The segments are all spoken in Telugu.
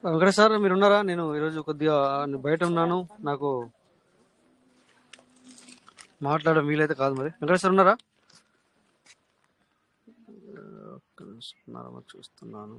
వెంకటేష్ సార్ మీరు ఉన్నారా? నేను ఈరోజు కొద్దిగా బయట ఉన్నాను, నాకు మాట్లాడడం వీలైతే కాదు. మరి వెంకటేష్ సార్ ఉన్నారా? ఒక్క నిమిషం, ఉన్నారా మరి చూస్తున్నాను.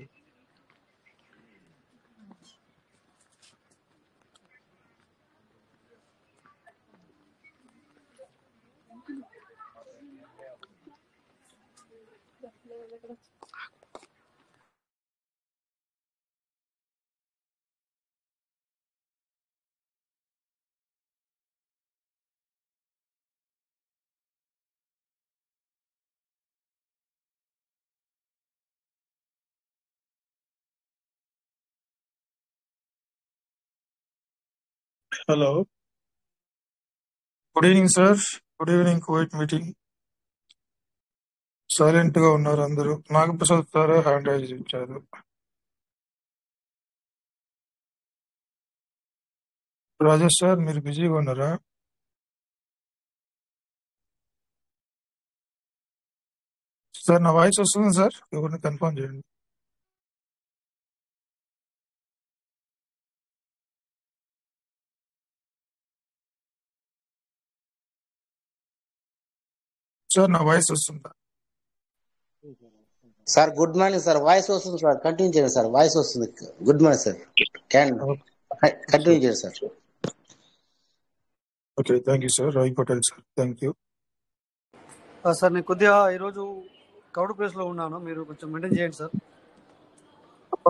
Hello, good evening sir. Good evening. Covid meeting silent గా ఉన్నారు అందరూ. నాగప్రసాద్ సార్ హ్యాండ్ రైజ్ ఇచ్చారు. రాజేష్ సార్ మీరు బిజీగా ఉన్నారా? సార్ నా వాయిస్ వస్తుంది సార్, ఎవరిని కన్ఫర్మ్ చేయండి. సార్ నా వాయిస్ వస్తుందా? Sir good morning sir. Voice వస్తుంది సార్, కంటిన్యూ చేయండి సార్. వాయిస్ వస్తుంది. Good morning sir. Can continue చేయండి sir. Okay, thank you sir. Ravi Patel sir, thank you. Sir నేను కొద్దిగా ఈరోజు కౌడ్ ప్లేస్లో ఉన్నాను, మీరు కొంచెం మెయింటైన్ చేయండి sir.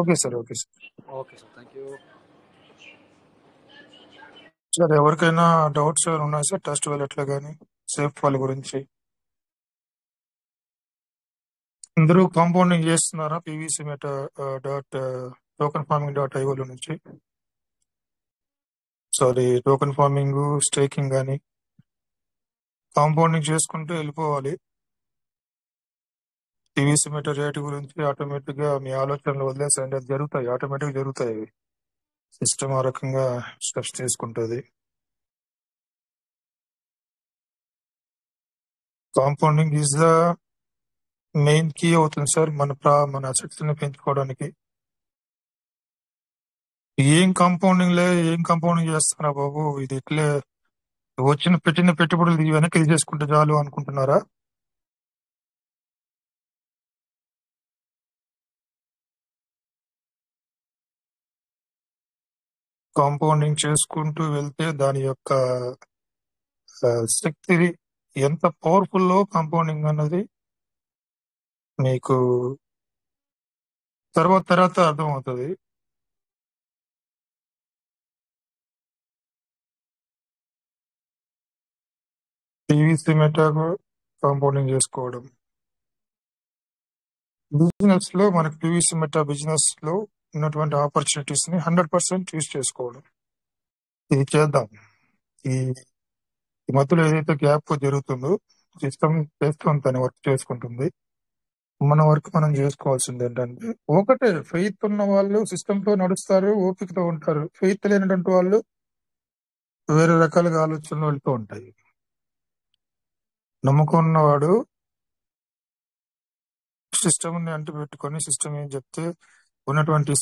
Okay sir. Okay sir. Okay sir, thank you. Sir ఎవరికైనా డౌట్స్ ఉన్నాయి సార్ టెస్ట్ వెళ్ళట్లే కానీ సేఫ్ వాళ్ళ గురించి? అందరూ కాంపౌండింగ్ చేస్తున్నారా PVC meta dot token farming dot ఐఓలో నుంచి? సారీ, టోకన్ ఫార్మింగ్ స్టేకింగ్ కానీ కాంపౌండింగ్ చేసుకుంటూ వెళ్ళిపోవాలి. పీవీసీ మీటర్ రేటు గురించి ఆటోమేటిక్ గా మీ ఆలోచనలు వదిలేసండి, అది జరుగుతాయి, ఆటోమేటిక్ జరుగుతాయి. అవి సిస్టమ్ ఆ రకంగా స్టెప్స్ తీసుకుంటుంది. Compounding is the main key అవుతుంది సార్ మన అసెట్స్ ని పెంచుకోవడానికి. ఏం కాంపౌండింగ్ చేస్తారా బాబు, ఇది ఇట్లే పెట్టిన పెట్టుబడులు వెనక్కి చేసుకుంటే చాలు అనుకుంటున్నారా? కాంపౌండింగ్ చేసుకుంటూ వెళ్తే దాని యొక్క శక్తి ఎంత పవర్ఫుల్ లో కాంపౌండింగ్ అన్నది మీకు తర్వాత అర్థం అవుతుంది. పీవీసీ మెటా కాంపౌండింగ్ చేసుకోవడం బిజినెస్ లో, మనకి పీవీసీ మెటా బిజినెస్ లో ఉన్నటువంటి ఆపర్చునిటీస్ ని 100% యూజ్ చేసుకోవడం. ఇది చేద్దాం. ఈ ఈ మధ్యలో ఏదైతే గ్యాప్ జరుగుతుందో సిస్టమ్ చేస్తుంది, తన వర్క్ చేసుకుంటుంది. మన వర్క్ మనం చేసుకోవాల్సింది ఏంటంటే, ఒకటే ఫెయిత్ ఉన్న వాళ్ళు సిస్టమ్ తో నడుస్తారు, ఓపికతో ఉంటారు. ఫెయిత్ లేనటువంటి వాళ్ళు వేరే రకాలుగా ఆలోచనలు వెళ్తూ ఉంటాయి. నమ్మకం ఉన్నవాడు సిస్టమ్ ని అంటు పెట్టుకొని సిస్టమ్ ఏం చెప్తే ఉన్నటువంటి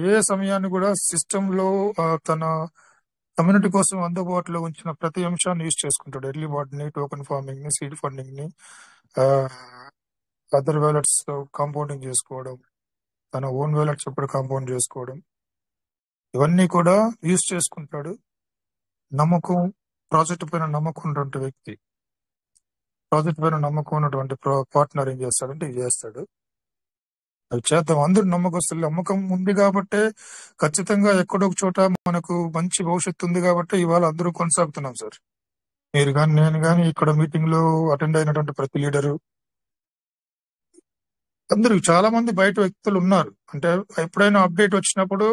ఏ సమయాన్ని కూడా సిస్టమ్ లో తన కమ్యూనిటీ కోసం అందుబాటులో ఉంచిన ప్రతి అంశాన్ని యూజ్ చేసుకుంటాడు. ఎర్లీ వాటిని, టోకెన్ ఫార్మింగ్ ని, సీడ్ ఫండింగ్ ని, అదర్ వ్యాలెట్స్ కాంపౌండింగ్ చేసుకోవడం, తన ఓన్ వ్యాలెట్స్ ఎప్పుడు కాంపౌండ్ చేసుకోవడం, ఇవన్నీ కూడా యూజ్ చేసుకుంటాడు. నమ్మకం, ప్రాజెక్ట్ పైన నమ్మకం ఉన్నటువంటి వ్యక్తి, ప్రాజెక్ట్ పైన నమ్మకం ఉన్నటువంటి పార్ట్నర్ ఏం చేస్తాడంటే ఇది చేస్తాడు. అవి చేద్దాం. అందరూ నమ్మకస్తులు. నమ్మకం ఉంది కాబట్టే ఖచ్చితంగా ఎక్కడో ఒక చోట మనకు మంచి భవిష్యత్తు ఉంది కాబట్టి ఇవాళ అందరూ కొనసాగుతున్నాం సార్. మీరు కానీ, నేను కానీ, ఇక్కడ మీటింగ్ లో అటెండ్ అయినటువంటి ప్రతి లీడరు, అందరూ చాలా మంది బయట వ్యక్తులు ఉన్నారు. అంటే ఎప్పుడైనా అప్డేట్ వచ్చినప్పుడు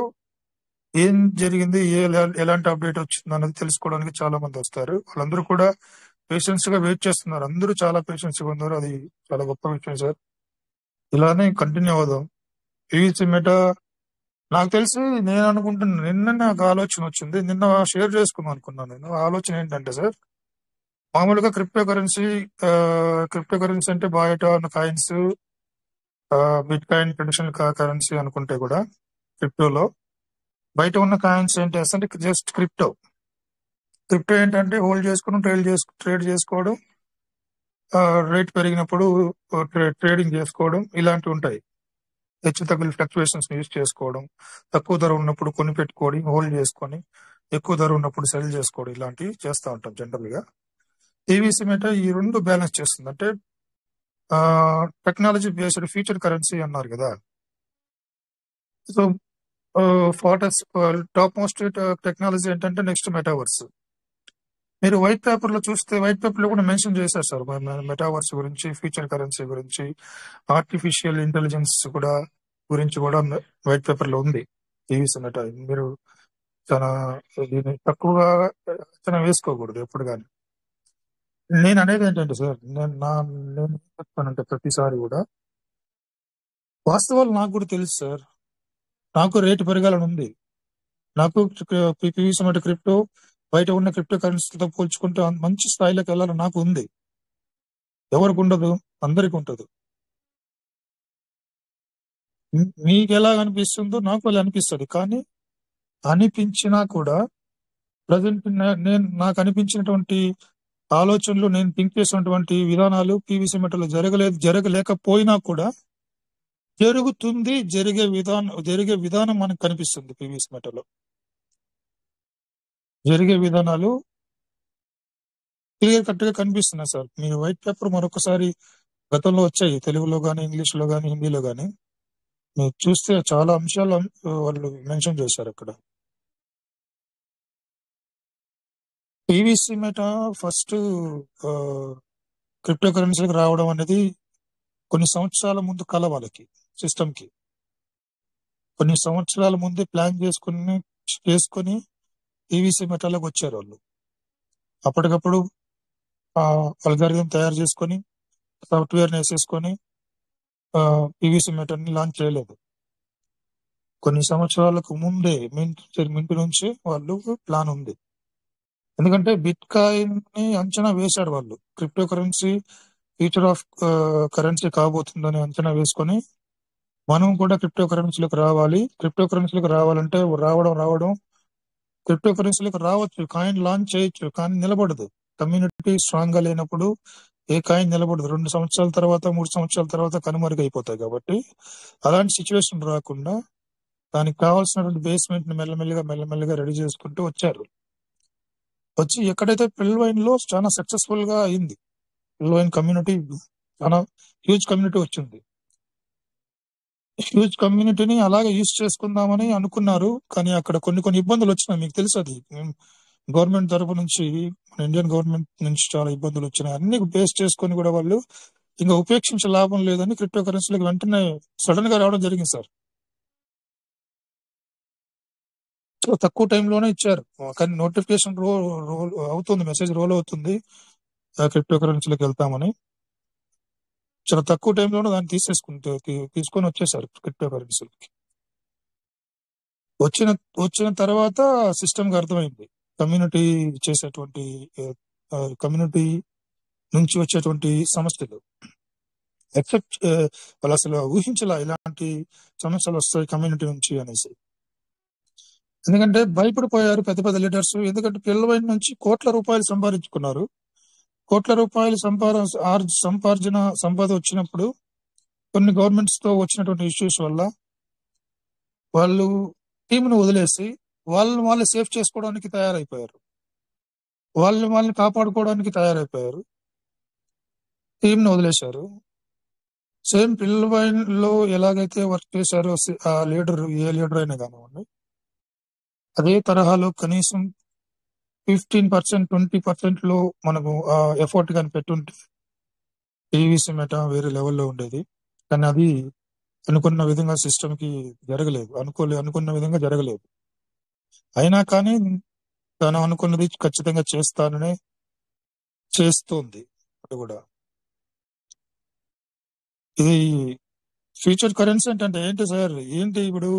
ఏం జరిగింది, ఎలాంటి అప్డేట్ వచ్చింది అన్నది తెలుసుకోవడానికి చాలా మంది వస్తారు. వాళ్ళందరూ కూడా పేషెన్స్ గా వెయిట్ చేస్తున్నారు. అందరూ చాలా పేషెన్స్ గా ఉన్నారు. అది చాలా గొప్ప విషయం సార్. ఇలానే కంటిన్యూ అవుదాం. పీవీసీ మెటా నాకు తెలిసి, నేను అనుకుంటున్నాను, నిన్న నాకు ఆలోచన వచ్చింది, నిన్న షేర్ చేసుకుందాం అనుకున్నాను. నేను ఆలోచన ఏంటంటే సార్, మామూలుగా క్రిప్టో కరెన్సీ అంటే బయట ఉన్న coins, bit coin traditional currency అనుకుంటే కూడా క్రిప్టోలో బయట ఉన్న కాయిన్స్ ఏంటి అంటే జస్ట్ క్రిప్టో ఏంటంటే హోల్డ్ చేసుకుని ట్రేడ్ చేసుకోవడం, రేట్ పెరిగినప్పుడు ట్రేడింగ్ చేసుకోవడం, ఇలాంటివి ఉంటాయి. హెచ్చు తగ్గులు ఫ్లక్చుయేషన్స్ యూజ్ చేసుకోవడం, తక్కువ ధర ఉన్నప్పుడు కొని పెట్టుకోవడం, హోల్డ్ చేసుకొని ఎక్కువ ధర ఉన్నప్పుడు సెల్ చేసుకోవడం, ఇలాంటివి చేస్తూ ఉంటాం జనరల్ గా. పీవీసీ మెటా ఈ రెండు బ్యాలెన్స్ చేస్తుంది. అంటే టెక్నాలజీ బేస్డ్ ఫ్యూచర్ కరెన్సీ అన్నారు కదా. సో టాప్ మోస్ట్ టెక్నాలజీ ఏంటంటే నెక్స్ట్ మెటావర్స్. మీరు వైట్ పేపర్ లో చూస్తే, వైట్ పేపర్ లో కూడా మెన్షన్ చేశారు సార్ మెటావర్స్ గురించి, ఫ్యూచర్ కరెన్సీ గురించి, ఆర్టిఫిషియల్ ఇంటెలిజెన్స్ గురించి కూడా వైట్ పేపర్ లో ఉంది. టీవీసీ మెటా మీరు చాలా దీన్ని తక్కువగా అంచనా వేసుకోకూడదు ఎప్పుడు కానీ. నేను అనేది ఏంటంటే సార్, నేను ఏం చెప్తానంటే ప్రతిసారి కూడా వాస్తవాలు నాకు కూడా తెలుసు సార్. నాకు రేటు పెరగాలని ఉంది. నాకు పీవీసీ మెటా క్రిప్టో బయట ఉన్న క్రిప్టో కరెన్సీతో పోల్చుకుంటే మంచి స్థాయిలోకి వెళ్ళాలని నాకు ఉంది. ఎవరికి ఉండదు? అందరికి ఉంటుంది. మీకు ఎలా అనిపిస్తుందో నాకు అలా అనిపిస్తుంది. కానీ అనిపించినా కూడా ప్రజెంట్ నాకు అనిపించినటువంటి ఆలోచనలు, నేను థింక్ చేసినటువంటి విధానాలు పీవీసీ మెటలో జరగలేకపోయినా కూడా జరుగుతుంది. జరిగే విధానం మనకు కనిపిస్తుంది. పీవీసీ మెటలో జరిగే విధానాలు క్లియర్ కట్ గా కనిపిస్తున్నాయి సార్. మీరు వైట్ పేపర్ మరొకసారి గతంలో వచ్చాయి, తెలుగులో కానీ, ఇంగ్లీష్ లో కానీ, హిందీలో కానీ. మీరు చూస్తే చాలా అంశాలు వాళ్ళు మెన్షన్ చేశారు అక్కడ. పీవీసీ మెటా ఫస్ట్ క్రిప్టో కరెన్సీకి రావడం అనేది కొన్ని సంవత్సరాల ముందు కల వాళ్ళకి, సిస్టమ్ కి కొన్ని సంవత్సరాల ముందే ప్లాన్ చేసుకొని పీవీసీ మెటాలోకి వచ్చారు వాళ్ళు. అప్పటికప్పుడు అల్గారిథం తయారు చేసుకొని, సాఫ్ట్వేర్ వేసేసుకొని పీవీసీ మెటాని లాంచ్ చేయలేదు. కొన్ని సంవత్సరాలకు ముందే మింట్ నుంచి వాళ్ళు ప్లాన్ ఉంది. ఎందుకంటే బిట్ కాయిన్ ని అంచనా వేశారు వాళ్ళు. Crypto currency future of currency కాబోతుందని అంచనా వేసుకొని, మనం కూడా క్రిప్టో కరెన్సీలకు రావాలి. క్రిప్టో కరెన్సీలకు రావాలంటే రావడం క్రిప్టో కరెన్సీలకు రావచ్చు, కాయిన్ లాంచ్ చేయొచ్చు, కానీ నిలబడదు. కమ్యూనిటీ స్ట్రాంగ్ గా లేనప్పుడు ఏ కాయిన్ నిలబడదు. 2 సంవత్సరాల తర్వాత, 3 సంవత్సరాల తర్వాత కనుమరుగైపోతాయి. కాబట్టి అలాంటి సిచ్యువేషన్ రాకుండా దానికి కావాల్సినటువంటి బేస్మెంట్ ని మెల్లమెల్లగా రెడీ చేసుకుంటూ వచ్చారు. వచ్చి ఎక్కడైతే పిల్వైన్ లో చాలా సక్సెస్ఫుల్ గా అయింది. పిల్వైన్ కమ్యూనిటీ చాలా హ్యూజ్ కమ్యూనిటీ వచ్చింది. హ్యూజ్ కమ్యూనిటీని అలాగే యూజ్ చేసుకుందామని అనుకున్నారు. కానీ అక్కడ కొన్ని ఇబ్బందులు వచ్చినాయి. మీకు తెలుసు అది. గవర్నమెంట్ తరపు నుంచి, మన ఇండియన్ గవర్నమెంట్ నుంచి చాలా ఇబ్బందులు వచ్చినాయి. అన్ని బేస్ చేసుకొని కూడా వాళ్ళు ఇంకా ఉపేక్షించే లాభం లేదని క్రిప్టో కరెన్సీలకు వెంటనే సడన్ గా రావడం జరిగింది సార్. చాలా తక్కువ టైంలోనే ఇచ్చారు. కానీ నోటిఫికేషన్ రోల్ అవుతుంది, మెసేజ్ రోల్ అవుతుంది క్రిప్టో కరెన్సీలకు వెళ్తామని. చాలా తక్కువ టైంలోనే దాన్ని తీసుకొని వచ్చేసారు క్రిప్టో కరెన్సీలకి. వచ్చిన తర్వాత సిస్టమ్ కి అర్థమైంది కమ్యూనిటీ చేసేటువంటి కమ్యూనిటీ నుంచి వచ్చేటువంటి సమస్యలు. ఎక్సెప్ట్ వాళ్ళు అసలు ఊహించలా ఇలాంటి సమస్యలు వస్తాయి కమ్యూనిటీ నుంచి అనేసి. ఎందుకంటే భయపడిపోయారు పెద్ద లీడర్స్. ఎందుకంటే పిల్లవైన నుంచి కోట్ల రూపాయలు సంపాదించుకున్నారు. కోట్ల రూపాయలు సంపాద వచ్చినప్పుడు కొన్ని గవర్నమెంట్స్ తో వచ్చినటువంటి ఇష్యూస్ వల్ల వాళ్ళు టీంను వదిలేసి వాళ్ళని సేఫ్ చేసుకోవడానికి తయారైపోయారు. వాళ్ళని కాపాడుకోవడానికి తయారైపోయారు. టీంను వదిలేశారు. సేమ్ పిల్లవైన్ లో ఎలాగైతే వర్క్ చేశారో ఆ లీడర్, ఏ లీడర్ అయినా కానివ్వండి, అదే తరహాలో కనీసం 15%, 20% లో మనకు ఎఫర్ట్ కానీ పెట్టుంటే పీవీసీ మెటా వేరే లెవెల్లో ఉండేది. కానీ అది అనుకున్న విధంగా సిస్టమ్ కి జరగలేదు. అనుకున్న విధంగా జరగలేదు. అయినా కానీ తను అనుకున్నది ఖచ్చితంగా చేస్తాననే చేస్తుంది. అది కూడా ఇది ఫ్యూచర్ కరెన్సీ అంటే ఏంటి సార్? ఏంటి ఇప్పుడు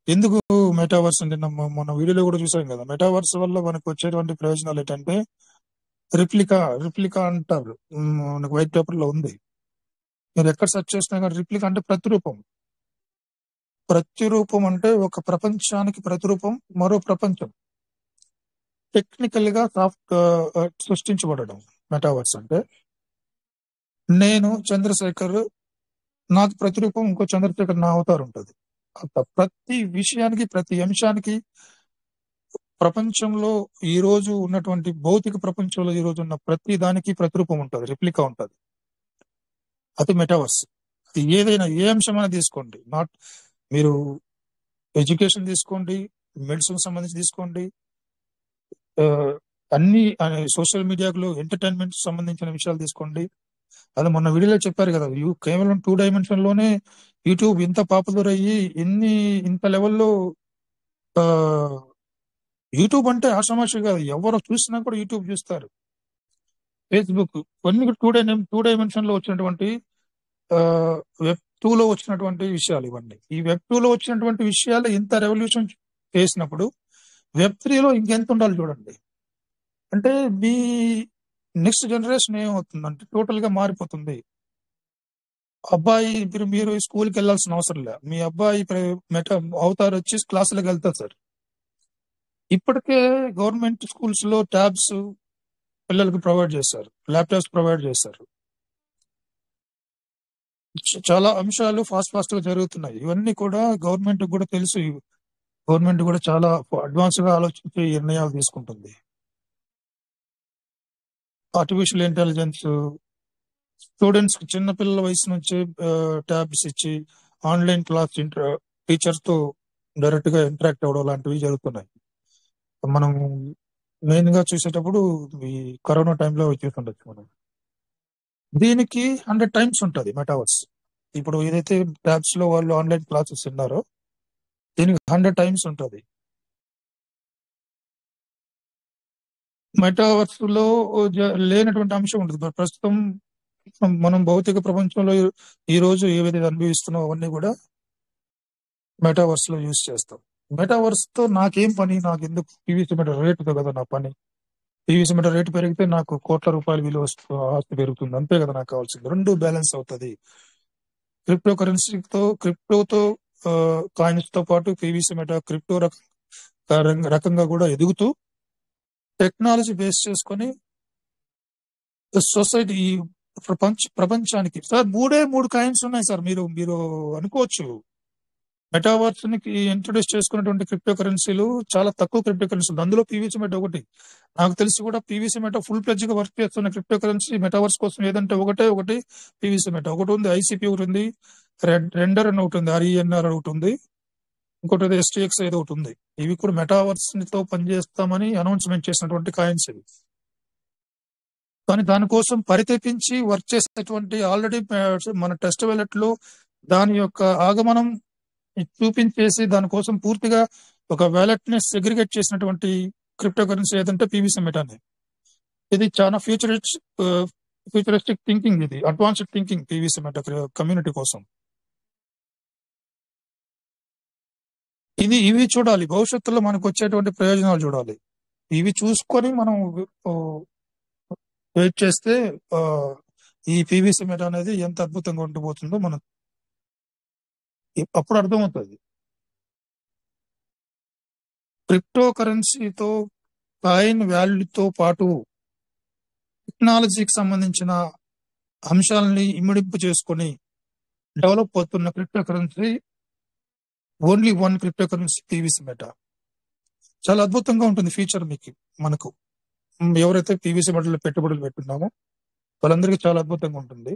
ఎందుకు మెటావర్స్ అంటే మొన్న వీడియోలో కూడా చూసాం కదా. మెటావర్స్ వల్ల మనకు వచ్చేటువంటి ప్రయోజనాలు ఏంటంటే రిప్లికా అంటారు. మనకు వైట్ పేపర్ లో ఉంది. మీరు ఎక్కడ సెర్చ్ చేసినా కానీ రిప్లికా అంటే ప్రతిరూపం. ప్రతిరూపం అంటే ఒక ప్రపంచానికి ప్రతిరూపం మరో ప్రపంచం. టెక్నికల్ గా సృష్టించబడడం మెటావర్స్ అంటే. నేను చంద్రశేఖర్, నాకు ప్రతిరూపం ఇంకో చంద్రశేఖర్ నా అవతారం ఉంటుంది. ప్రతి విషయానికి, ప్రతి అంశానికి ప్రపంచంలో ఈ రోజు ఉన్నటువంటి భౌతిక ప్రపంచంలో ఈ రోజు ఉన్న ప్రతి దానికి ప్రతిరూపం ఉంటుంది, రిప్లికా ఉంటుంది. అది మెటావర్స్. అది ఏదైనా ఏ అంశమైనా తీసుకోండి, మీరు ఎడ్యుకేషన్ తీసుకోండి, మెడిసిన్ సంబంధించి తీసుకోండి, అన్ని సోషల్ మీడియాలో ఎంటర్టైన్మెంట్ సంబంధించిన విషయాలు తీసుకోండి. అది మొన్న వీడియోలో చెప్పారు కదా, కేవలం 2 డైమెన్షన్ లోనే యూట్యూబ్ ఇంత పాపులర్ అయ్యి ఇంత లెవెల్లో. యూట్యూబ్ అంటే ఆషామాషి కాదు, ఎవరు చూసినా కూడా యూట్యూబ్ చూస్తారు. ఫేస్బుక్ ఇవన్నీ 2 డైమెన్షన్ లో వచ్చినటువంటి వెబ్ 2 లో వచ్చినటువంటి విషయాలు ఇవన్నీ. ఈ వెబ్ 2 లో వచ్చినటువంటి విషయాలు ఇంత రెవల్యూషన్ చేసినప్పుడు వెబ్ 3 లో ఇంకెంత ఉండాలి చూడండి. అంటే మీ నెక్స్ట్ జనరేషన్ ఏమవుతుందంటే టోటల్ గా మారిపోతుంది. అబ్బాయి మీరు స్కూల్కి వెళ్ళాల్సిన అవసరం లేదు, మీ అబ్బాయి అవతార్ వచ్చి క్లాసులకు వెళ్తారు సార్. ఇప్పటికే గవర్నమెంట్ స్కూల్స్ లో ట్యాబ్స్ పిల్లలకు ప్రొవైడ్ చేశారు, ల్యాప్టాప్స్ ప్రొవైడ్ చేశారు. చాలా అంశాలు ఫాస్ట్ గా జరుగుతున్నాయి. ఇవన్నీ కూడా గవర్నమెంట్ కూడా తెలుసు. గవర్నమెంట్ కూడా చాలా అడ్వాన్స్ గా ఆలోచించి నిర్ణయాలు తీసుకుంటుంది. ఆర్టిఫిషియల్ ఇంటెలిజెన్స్ స్టూడెంట్స్ చిన్నపిల్లల వయసు నుంచి ట్యాబ్స్ ఇచ్చి ఆన్లైన్ క్లాస్ టీచర్స్ తో డైరెక్ట్ గా ఇంటరాక్ట్ అవ్వడం లాంటివి జరుగుతున్నాయి. మనం మెయిన్ గా చూసేటప్పుడు ఈ కరోనా టైంలో చూస్తుండొచ్చు మనం. దీనికి 100 టైమ్స్ ఉంటుంది మెటావర్స్. ఇప్పుడు ఏదైతే ట్యాబ్స్ లో వాళ్ళు ఆన్లైన్ క్లాసెస్ ఉన్నారో దీనికి 100 టైమ్స్ ఉంటుంది. మెటావర్స్ లో లేనటువంటి అంశం ఉంటుంది. ప్రస్తుతం మనం భౌతిక ప్రపంచంలో ఈ రోజు ఏవైతే అనుభవిస్తున్నాం అవన్నీ కూడా మెటావర్స్ లో యూజ్ చేస్తాం. మెటావర్స్ తో నాకేం పని, నాకు ఎందుకు? పీవీసీ మీటర్ రేటుతో కదా నా పని. పీవీసీ మీటర్ రేటు పెరిగితే నాకు కోట్ల రూపాయల విలువ ఆస్తి పెరుగుతుంది, అంతే కదా నాకు కావాల్సింది. 2 బ్యాలెన్స్ అవుతుంది. క్రిప్టోతో కాయిన్స్ తో పాటు పీవీసీ మీటర్ క్రిప్టో రకంగా కూడా ఎదుగుతూ టెక్నాలజీ బేస్ చేసుకొని సొసైటీ ప్రపంచానికి సార్ 3 కాయిన్స్ ఉన్నాయి సార్. మీరు అనుకోవచ్చు మెటావర్స్ ని ఇంట్రొడ్యూస్ చేసుకున్నటువంటి క్రిప్టో కరెన్సీలు చాలా తక్కువ క్రిప్టో కరెన్సీలు, అందులో పీవీసీ మెటా ఒకటి. నాకు తెలిసి కూడా పీవీసీ మెటా ఫుల్ ప్లెడ్జ్ గా వర్క్ చేస్తున్న క్రిప్టో కరెన్సీ మెటావర్స్ కోసం ఏదంటే ఒకటి పీవీసీ మెటా ఒకటి ఉంది, ఐసీపీ ఒకటి ఉంది, రెండర్ అని ఒకటి ఉంది, RENR ఒకటి ఉంది, ఇంకోటి STX ఏదో ఒకటి ఉంది. ఇవి కూడా మెటావర్స్ తో పనిచేస్తామని అనౌన్స్మెంట్ చేసినటువంటి కాయిన్స్ ఇవి. కానీ దానికోసం పరితపించి వర్క్ చేసేటువంటి ఆల్రెడీ మన టెస్ట్ వ్యాలెట్ లో దాని యొక్క ఆగమనం చూపించేసి దానికోసం పూర్తిగా ఒక వ్యాలెట్ ని సెగ్రిగేట్ చేసినటువంటి క్రిప్టో కరెన్సీ ఏదంటే పీవీసీ మెటా. ఇది చాలా ఫ్యూచరిస్టిక్ థింకింగ్, ఇది advanced thinking PVC meta community కోసం. ఇవి చూడాలి, భవిష్యత్తులో మనకు వచ్చేటువంటి ప్రయోజనాలు చూడాలి. ఇవి చూసుకొని మనం వెయిట్ చేస్తే ఈ పీవీసీ మెటా అనేది ఎంత అద్భుతంగా ఉండిపోతుందో మనం అప్పుడు అర్థమవుతుంది. క్రిప్టో కరెన్సీతో కాయిన్ వాల్యూతో పాటు టెక్నాలజీకి సంబంధించిన అంశాలని ఇమిడింపు చేసుకొని డెవలప్ అవుతున్న crypto currency only 1 crypto currency PVC meta. చాలా అద్భుతంగా ఉంటుంది ఫీచర్. మనకు ఎవరైతే పీవీసీ మెటాలో పెట్టుబడులు పెట్టున్నామో వాళ్ళందరికీ చాలా అద్భుతంగా ఉంటుంది.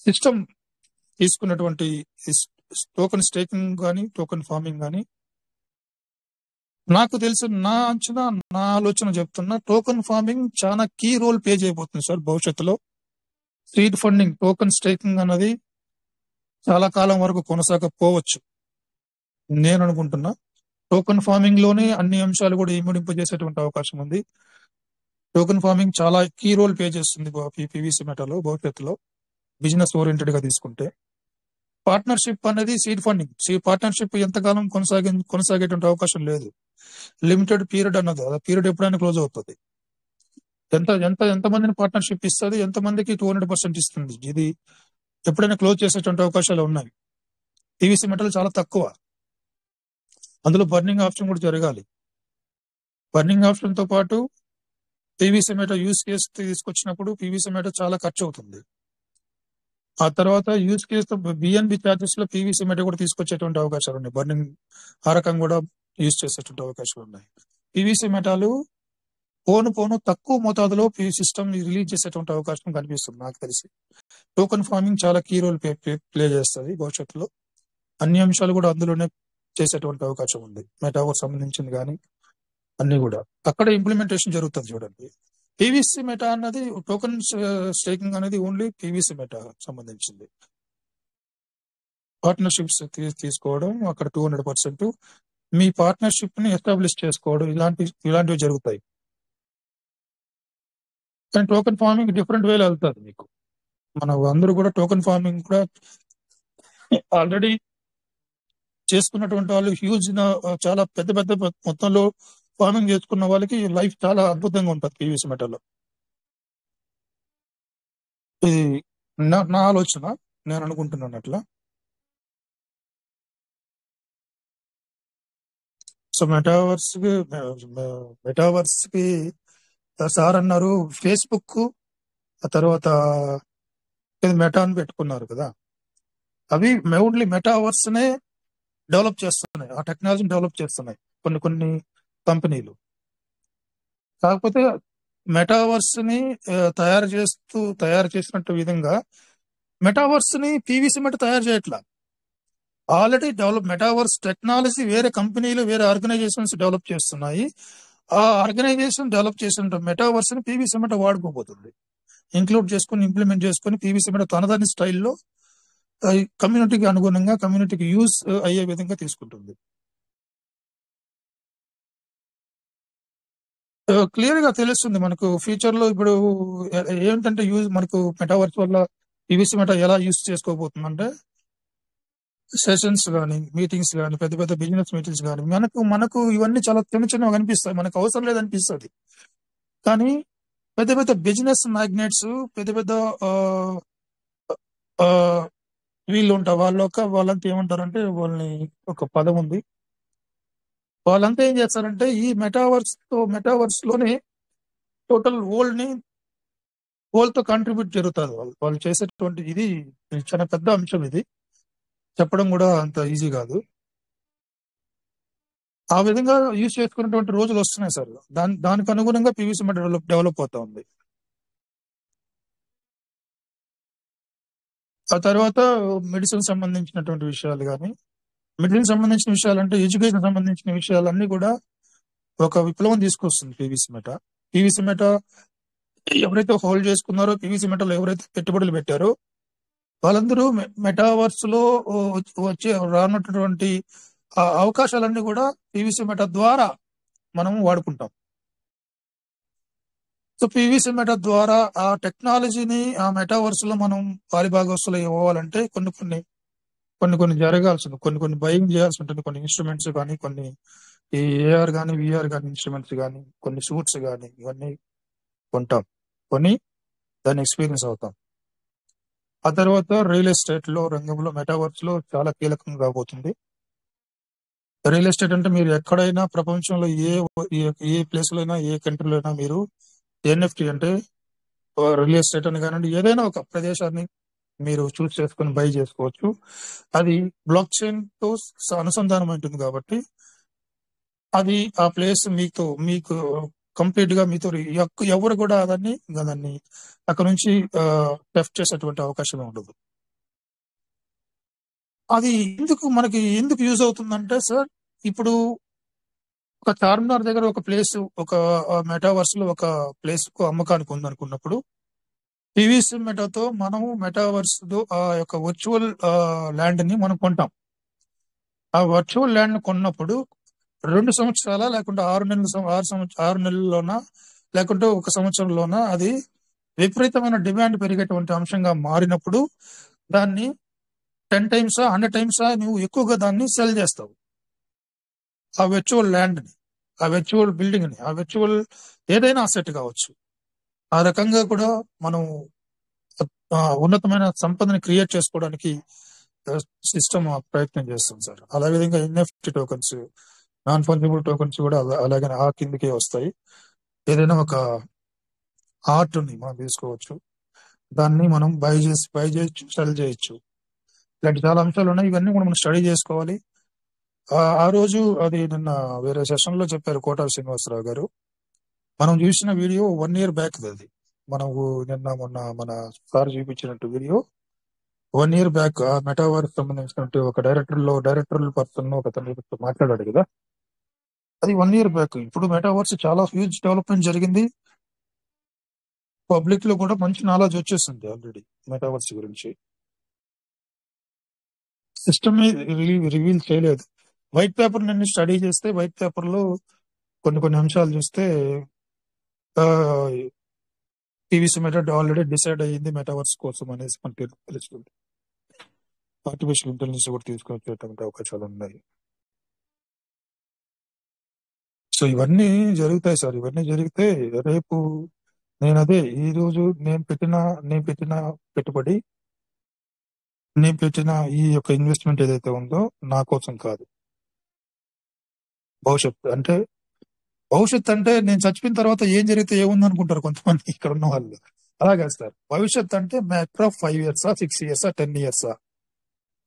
సిస్టమ్ తీసుకున్నటువంటి టోకెన్ స్టేకింగ్ కానీ టోకెన్ ఫార్మింగ్ కానీ నాకు తెలిసి నా అంచనా, నా ఆలోచన చెప్తున్నా, టోకెన్ ఫార్మింగ్ చాలా కీ రోల్ ప్లే చేయబోతుంది సార్ భవిష్యత్తులో. సీడ్ ఫండింగ్, టోకెన్ స్టేకింగ్ అన్నది చాలా కాలం వరకు కొనసాగకపోవచ్చు నేను అనుకుంటున్నా. టోకెన్ ఫార్మింగ్ లోనే అన్ని అంశాలు కూడా ఇమిడింపజేసేటువంటి అవకాశం ఉంది. టోకెన్ ఫార్మింగ్ చాలా కీ రోల్ ప్లే చేస్తుంది పీవీసీ మెటాలో భవిష్యత్తులో, బిజినెస్ ఓరియంటెడ్ గా తీసుకుంటే. పార్ట్నర్షిప్ అనేది సీడ్ ఫండింగ్, పార్ట్నర్షిప్ ఎంతకాలం కొనసాగేటువంటి అవకాశం లేదు. లిమిటెడ్ పీరియడ్ అన్నది, ఆ పీరియడ్ ఎప్పుడైనా క్లోజ్ అవుతుంది. ఎంతమందిని పార్ట్నర్షిప్ ఇస్తుంది, ఎంతమందికి 200% ఇస్తుంది, ఇది ఎప్పుడైనా క్లోజ్ చేసేటువంటి అవకాశాలు ఉన్నాయి. పీవీసీ మెటల్ చాలా తక్కువ. అందులో బర్నింగ్ ఆప్షన్ కూడా జరగాలి. బర్నింగ్ ఆప్షన్ తో పాటు పీవీసీ మెటల్ యూజ్ కేస్ తీసుకొచ్చినప్పుడు పీవీసీ మెటల్ చాలా ఖర్చు అవుతుంది. ఆ తర్వాత యూజ్ కేస్ తో బిఎన్బి చార్జెస్ లో పీవీసీ మెటల్ కూడా తీసుకొచ్చేటువంటి అవకాశాలు ఉన్నాయి. బర్నింగ్ ఆ రకం కూడా యూజ్ చేసేటువంటి అవకాశాలు ఉన్నాయి. పీవీసీ మెటల్ పోను తక్కువ మోతాదులో సిస్టమ్ రిలీజ్ చేసేటువంటి అవకాశం కనిపిస్తుంది నాకు తెలిసి. టోకెన్ ఫార్మింగ్ చాలా కీ రోల్ ప్లే చేస్తుంది భవిష్యత్తులో. అన్ని అంశాలు కూడా అందులోనే చేసేటువంటి అవకాశం ఉంది. మెటావర్స్ సంబంధించింది కానీ అన్ని కూడా అక్కడ ఇంప్లిమెంటేషన్ జరుగుతుంది. చూడండి, పీవీసీ మెటా అన్నది టోకెన్ స్టేకింగ్ అనేది ఓన్లీ పీవీసీ మెటా సంబంధించింది. పార్ట్నర్షిప్స్ తీసుకోవడం, అక్కడ 200% మీ పార్ట్నర్షిప్ ని ఎస్టాబ్లిష్ చేసుకోవడం, ఇలాంటివి జరుగుతాయి. కానీ టోకెన్ ఫార్మింగ్ డిఫరెంట్ వేలో వెళ్తుంది. మీకు మన అందరూ కూడా టోకెన్ ఫార్మింగ్ కూడా ఆల్రెడీ చేసుకున్నటువంటి వాళ్ళు హ్యూజ్ చాలా పెద్ద మొత్తంలో ఫార్మింగ్ చేసుకున్న వాళ్ళకి లైఫ్ చాలా అద్భుతంగా ఉంటుంది పీవీసీ మెటల్లో. ఇది నా ఆలోచన, నేను అనుకుంటున్నాను అట్లా. సో మెటావర్స్ కి సార్ అన్నారు ఫేస్బుక్, ఆ తర్వాత మెటా అని పెట్టుకున్నారు కదా. అవి ఓన్లీ మెటావర్స్ నే డెవలప్ చేస్తున్నాయి, ఆ టెక్నాలజీని డెవలప్ చేస్తున్నాయి కొన్ని కంపెనీలు. కాకపోతే మెటావర్స్ ని తయారు చేసినట్టు విధంగా మెటావర్స్ ని పీవీసీ మెట తయారు చేయట్లా. ఆల్రెడీ మెటావర్స్ టెక్నాలజీ వేరే కంపెనీలు, వేరే ఆర్గనైజేషన్స్ డెవలప్ చేస్తున్నాయి. ఆ ఆర్గనైజేషన్ డెవలప్ చేసిన మెటావర్స్ ని పీవీసీ మెట వాడుకోబోతుంది. ఇంప్లిమెంట్ చేసుకుని పీవీసీ మెట తనదాని స్టైల్లో కమ్యూనిటీకి అనుగుణంగా, కమ్యూనిటీకి యూజ్ అయ్యే విధంగా తీసుకుంటుంది. క్లియర్ గా తెలుస్తుంది మనకు ఫ్యూచర్ లో. ఇప్పుడు ఏంటంటే మనకు మెటావర్స్ వల్ల పీవీసీ మెట ఎలా యూజ్ చేసుకోబోతుందంటే, సెషన్స్ కానీ, మీటింగ్స్ కానీ, పెద్ద బిజినెస్ మీటింగ్స్ కానీ, మనకు ఇవన్నీ చాలా చిన్నగా కనిపిస్తాయి, మనకు అవసరం లేదనిపిస్తుంది. కానీ పెద్ద బిజినెస్ మ్యాగ్నెట్స్, పెద్ద వీళ్ళు ఉంటారు, వాళ్ళంతా ఏమంటారంటే, వాళ్ళని ఒక పదం ఉంది, వాళ్ళంతా ఏం చేస్తారంటే ఈ మెటావర్స్ లోనే టోటల్ వరల్డ్ తో కాంట్రిబ్యూట్ జరుగుతుంది. వాళ్ళు చేసేటువంటి ఇది చాలా పెద్ద అంశం. ఇది చెప్పడం కూడా అంత ఈజీ కాదు. ఆ విధంగా యూజ్ చేసుకున్నటువంటి రోజులు వస్తున్నాయి సార్. దానికి అనుగుణంగా పీవీసీ మెట డెవలప్ అవుతా ఉంది. ఆ తర్వాత మెడిసిన్ సంబంధించినటువంటి విషయాలు కానీ, మెడిసిన్ సంబంధించిన విషయాలు అంటే ఎడ్యుకేషన్ సంబంధించిన విషయాలన్నీ కూడా ఒక విప్లవం తీసుకొస్తుంది పీవీసీ మెట ఎవరైతే హోల్డ్ చేసుకున్నారో, పీవీసీ మెటలో ఎవరైతే పెట్టుబడులు పెట్టారో, వాళ్ళందరూ మెటావర్స్ లో వచ్చే రానున్నటువంటి అవకాశాలన్నీ కూడా పీవీసీ మెట ద్వారా మనం వాడుకుంటాం. సో పీవీసీ మెట ద్వారా ఆ టెక్నాలజీని ఆ మెటావర్స్ లో మనం పాలిభాగస్తులు ఇవ్వాలంటే కొన్ని జరగాల్సింది, కొన్ని బయింగ్ చేయాల్సి ఉంటుంది. కొన్ని ఇన్స్ట్రుమెంట్స్ కానీ, కొన్ని ఈ ఏఆర్ కానీ, విఆర్ కానీ ఇన్స్ట్రుమెంట్స్ కానీ, కొన్ని సూట్స్ కానీ, ఇవన్నీ కొంటాం, కొని దాన్ని ఎక్స్పీరియన్స్ అవుతాం. ఆ తర్వాత రియల్ ఎస్టేట్ రంగంలో మెటావర్స్ లో చాలా కీలకంగా కాబోతుంది. రియల్ ఎస్టేట్ అంటే మీరు ఎక్కడైనా ప్రపంచంలో ఏ ప్లేస్ లో అయినా, ఏ కంట్రీలో అయినా మీరు ఎన్ఎఫ్టీ అంటే రియల్ ఎస్టేట్ అని కానివ్వండి, ఏదైనా ఒక ప్రదేశాన్ని మీరు చూస్ చేసుకుని బై చేసుకోవచ్చు. అది బ్లాక్ చైన్ తో అనుసంధానం ఉంటుంది కాబట్టి అది ఆ ప్లేస్ మీకు కంప్లీట్ గా మీతో ఎవరు కూడా దాన్ని అక్కడ నుంచి టెఫ్ట్ చేసేటువంటి అవకాశం ఉండదు. అది మనకి ఎందుకు యూజ్ అవుతుందంటే సార్, ఇప్పుడు ఒక చార్మినార్ దగ్గర ఒక ప్లేస్, ఒక మెటావర్స్ లో ఒక ప్లేస్ కు అమ్మకానికి ఉందనుకున్నప్పుడు, పీవీసీ మెటాతో మనము మెటావర్స్ ఆ యొక్క వర్చువల్ ల్యాండ్ ని మనం కొంటాం. ఆ వర్చువల్ ల్యాండ్ ని కొన్నప్పుడు 2 సంవత్సరాల, లేకుంటే 6 నెలల్లోనా, లేకుంటే 1 సంవత్సరంలోనా అది విపరీతమైన డిమాండ్ పెరిగేటువంటి అంశంగా మారినప్పుడు దాన్ని 10 times 100 times నువ్వు ఎక్కువగా దాన్ని సెల్ చేస్తావు. ఆ వర్చువల్ ల్యాండ్ ని, ఆ వర్చువల్ బిల్డింగ్ ని, ఆ వర్చువల్ ఏదైనా అసెట్ కావచ్చు. ఆ రకంగా కూడా మనం ఉన్నతమైన సంపదని క్రియేట్ చేసుకోవడానికి సిస్టమ్ ప్రయత్నం చేస్తుంది సార్. అదే విధంగా NFT tokens, non fungible tokens కూడా అలాగే ఆ కిందకే వస్తాయి. ఏదైనా ఒక ఆర్ట్ ని మనం తీసుకోవచ్చు, దాన్ని మనం బై చేయొచ్చు, సెల్ చేయొచ్చు. ఇలాంటి చాలా అంశాలు ఉన్నాయి. ఇవన్నీ కూడా మనం స్టడీ చేసుకోవాలి. ఆ రోజు అది నిన్న వేరే సెషన్ లో చెప్పారు కోటారి శ్రీనివాసరావు గారు. మనం చూసిన వీడియో 1 year బ్యాక్ అది. మనకు మొన్న మన సార్ చూపించినట్టు వీడియో 1 year బ్యాక్ ఆ మెటావర్స్ సంబంధించినట్టు ఒక డైరెక్టర్ పర్సన్ ఒక అతను మాట్లాడాడు కదా, అది 1 year బ్యాక్. ఇప్పుడు మెటావర్స్ చాలా హ్యూజ్ డెవలప్మెంట్ జరిగింది. పబ్లిక్ లో కూడా మంచి నాలెడ్జ్ వచ్చేసింది ఆల్రెడీ మెటావర్స్ గురించి. సిస్టమ్ రివీల్ చేయలేదు. వైట్ పేపర్ నేను స్టడీ చేస్తే వైట్ పేపర్ లో కొన్ని అంశాలు చూస్తే టీవీసీ మెథడ్ ఆల్రెడీ డిసైడ్ అయ్యింది మెటావర్స్ కోసం అనేసి మనకి తెలుస్తుంది. ఆర్టిఫిషియల్ ఇంటెలిజెన్స్ కూడా తీసుకొచ్చేటువంటి అవకాశాలు ఉన్నాయి. సో ఇవన్నీ జరుగుతాయి సార్. ఇవన్నీ జరిగితే రేపు ఈ రోజు నేను పెట్టిన పెట్టుబడి, నేను పెట్టిన ఈ యొక్క ఇన్వెస్ట్మెంట్ ఏదైతే ఉందో నా కోసం కాదు. భవిష్యత్ అంటే నేను చచ్చిపోయిన తర్వాత ఏం జరిగితే ఏముంది అనుకుంటారు కొంతమంది ఇక్కడ ఉన్న వాళ్ళు. అలాగే సార్, భవిష్యత్ అంటే matter of 5 years, 6 years, 10 years,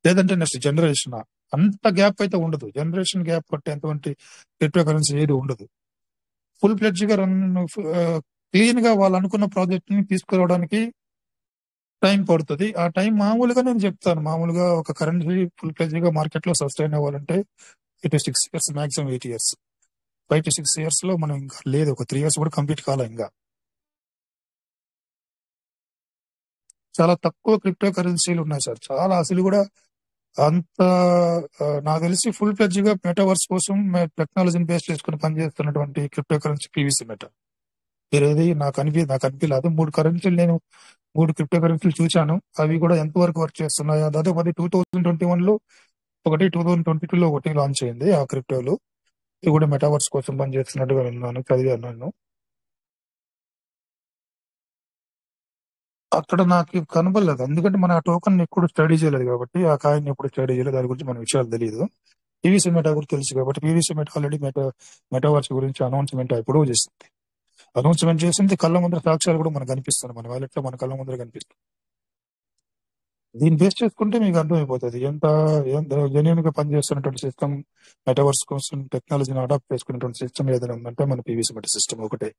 లేదంటే నెక్స్ట్ జనరేషన్. అంత గ్యాప్ అయితే ఉండదు. జనరేషన్ గ్యాప్ పట్టేటువంటి క్రిప్టో కరెన్సీ ఏది ఉండదు. ఫుల్ ఫ్లెడ్జ్ గా క్లీన్ గా వాళ్ళు అనుకున్న ప్రాజెక్ట్ ని తీసుకురావడానికి టైం పడుతుంది. ఆ టైం మామూలుగా నేను చెప్తాను, మామూలుగా ఒక కరెన్సీ ఫుల్ ఫ్లెడ్జ్ గా మార్కెట్ లో సస్టైన్ అవ్వాలంటే it 6 years, maximum 8 years. 5 to 6 years లో మనం ఇంకా లేదు, ఒక 3 years కూడా కంప్లీట్ కాలే. ఇంకా చాలా తక్కువ క్రిప్టో కరెన్సీలు ఉన్నాయి సార్. చాలా అసలు కూడా అంత నాకు తెలిసి ఫుల్ ఫ్లెడ్జ్ గా మెటావర్స్ కోసం టెక్నాలజీని బేస్ చేసుకుని పనిచేస్తున్నటువంటి క్రిప్టో కరెన్సీ పీవీసీ మెటా. వేరేది నాకు అనిపించలేదు. 3 క్రిప్టో కరెన్సీలు చూశాను. అవి కూడా ఎంతవరకు వర్క్ చేస్తున్నాయో. దాదాపు అది 2021 లో ఒకటి, 2022 లో ఒకటి లాంచ్ అయింది ఆ క్రిప్టోలు. ఇవి కూడా మెటావర్స్ కోసం పనిచేస్తున్నట్టుగా విన్నాను, చదివాను. అక్కడ నాకు కనబడలేదు, ఎందుకంటే మన ఆ టోకన్ ఎప్పుడు స్టడీ చేయలేదు కాబట్టి, ఆ కాయిన్ ఎప్పుడు స్టడీ చేయలేదు, దాని గురించి మన విషయాలు తెలియదు. పీవీసీ మెటా గురించి తెలుసు కాబట్టి, పీవీసీ మెటా ఆల్రెడీ మెటావర్స్ గురించి అనౌన్స్మెంట్ ఎప్పుడూ చేసింది. అనౌన్స్మెంట్ చేసింది, కళ్ళ ముందర సాక్ష్యాలు కూడా మనకు కనిపిస్తుంది, మన వాలెట్ లో మన కళ్ళ ముందర కనిపిస్తుంది. దీన్ని బేస్ చేసుకుంటే మీకు అర్థమైపోతుంది ఎంత జెన్యున్ గా పనిచేస్తున్నటువంటి సిస్టమ్, మెటావర్స్ కోసం టెక్నాలజీని అడాప్ట్ చేసుకున్నటువంటి సిస్టమ్ ఏదైనా ఉందంటే మన పీవీసీ మెటా సిస్టమ్ ఒకటే.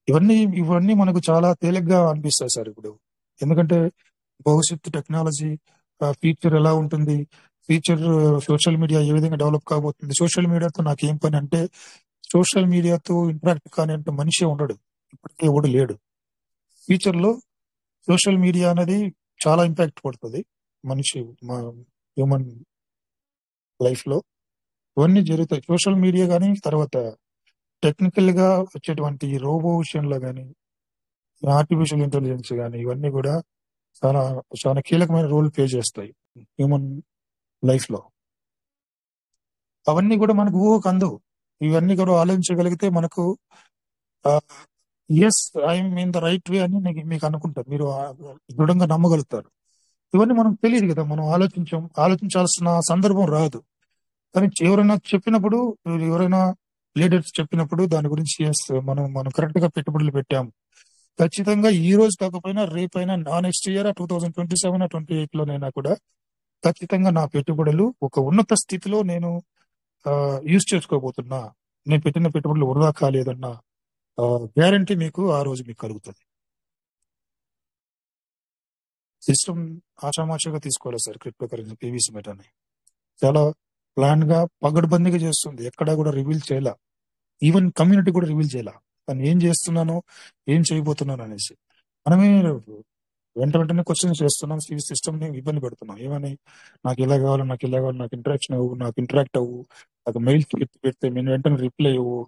ఇవన్నీ మనకు చాలా తేలిగ్గా అనిపిస్తాయి సార్ ఇప్పుడు. ఎందుకంటే భవిష్యత్తు టెక్నాలజీ ఫ్యూచర్ ఎలా ఉంటుంది, ఫ్యూచర్ సోషల్ మీడియా ఏ విధంగా డెవలప్ కాబోతుంది. సోషల్ మీడియాతో నాకు ఏం పని అంటే, సోషల్ మీడియాతో ఇంటరాక్ట్ కాని అంటే మనిషే ఉండడు, ఇప్పటికే ఎవడు లేడు. ఫ్యూచర్ లో సోషల్ మీడియా అనేది చాలా ఇంపాక్ట్ పడుతుంది మనిషి హ్యూమన్ లైఫ్ లో. ఇవన్నీ జరుగుతాయి. సోషల్ మీడియా కానీ, తర్వాత టెక్నికల్ గా వచ్చేటువంటి రోబో విషయంలో కానీ, ఆర్టిఫిషియల్ ఇంటెలిజెన్స్ కానీ, ఇవన్నీ కూడా చాలా చాలా కీలకమైన రోల్ ప్లే చేస్తాయి హ్యూమన్ లైఫ్ లో. అవన్నీ కూడా మనకు ఊహకు అందవు. ఇవన్నీ కూడా ఆలోచించగలిగితే మనకు yes I'm in the right way అని మీకు అనుకుంటారు, మీరు దృఢంగా నమ్మగలుగుతారు. ఇవన్నీ మనకు తెలియదు కదా, మనం ఆలోచించాల్సిన సందర్భం రాదు. కానీ ఎవరైనా లీడర్స్ చెప్పినప్పుడు దాని గురించి మనం కరెక్ట్ గా పెట్టుబడులు పెట్టాము. ఖచ్చితంగా ఈ రోజు కాకపోయినా రేపైనా, నెక్స్ట్ ఇయర్ 2027, 28 లోనైనా కూడా ఖచ్చితంగా నా పెట్టుబడులు ఒక ఉన్నత స్థితిలో నేను యూజ్ చేసుకోబోతున్నా. నేను పెట్టిన పెట్టుబడులు వృధా కాలేదన్న గ్యారంటీ మీకు ఆ రోజు మీకు కలుగుతుంది. సిస్టమ్ ఆషామాషిగా తీసుకోవాలి సార్. క్రిప్టో కరెన్సీ పీవీసీ మెటాని చాలా ప్లాన్ గా పగడ్బందీగా చేస్తుంది. ఎక్కడా కూడా రివీల్ చేయాల, ఈవెన్ కమ్యూనిటీ కూడా రివీల్ చేయాల తను ఏం చేస్తున్నానో, ఏం చేయబోతున్నాను అనేసి. మనమే వెంటనే క్వశ్చన్స్ చేస్తున్నాం, సిస్టమ్ ని ఇబ్బంది పెడుతున్నాం. ఏమని, నాకు ఇలా కావాలి, నాకు ఇంటరాక్ట్ అవ్వు, నాకు మెయిల్ పెడితే నేను వెంటనే రిప్లై అవ్వు,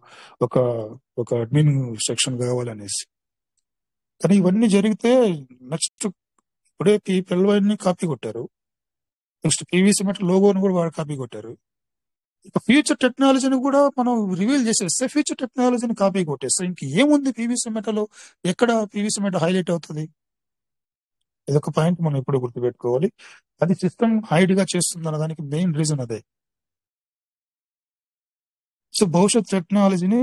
ఒక అడ్మిన్ సెక్షన్ కావాలనేసి. కానీ ఇవన్నీ జరిగితే నెక్స్ట్ ఇప్పుడే పిల్లవాడిని కాపీ కొట్టారు, నెక్స్ట్ పీవీసీ మెటల్ లోగోని కూడా వాడు కాపీ కొట్టారు. ఇక ఫ్యూచర్ టెక్నాలజీని కూడా మనం రివీల్ చేసేస్తే ఫ్యూచర్ టెక్నాలజీని కాపీ కొట్టేస్తే ఇంక ఏముంది పీవీసీ మెటలో? ఎక్కడ పీవీసీ మెట హైలైట్ అవుతుంది? ఇదొక పాయింట్ మనం ఇప్పుడు గుర్తుపెట్టుకోవాలి. అది సిస్టమ్ హైడ్ గా చేస్తుంది అన్నదానికి మెయిన్ రీజన్ అదే. సో భవిష్యత్ టెక్నాలజీని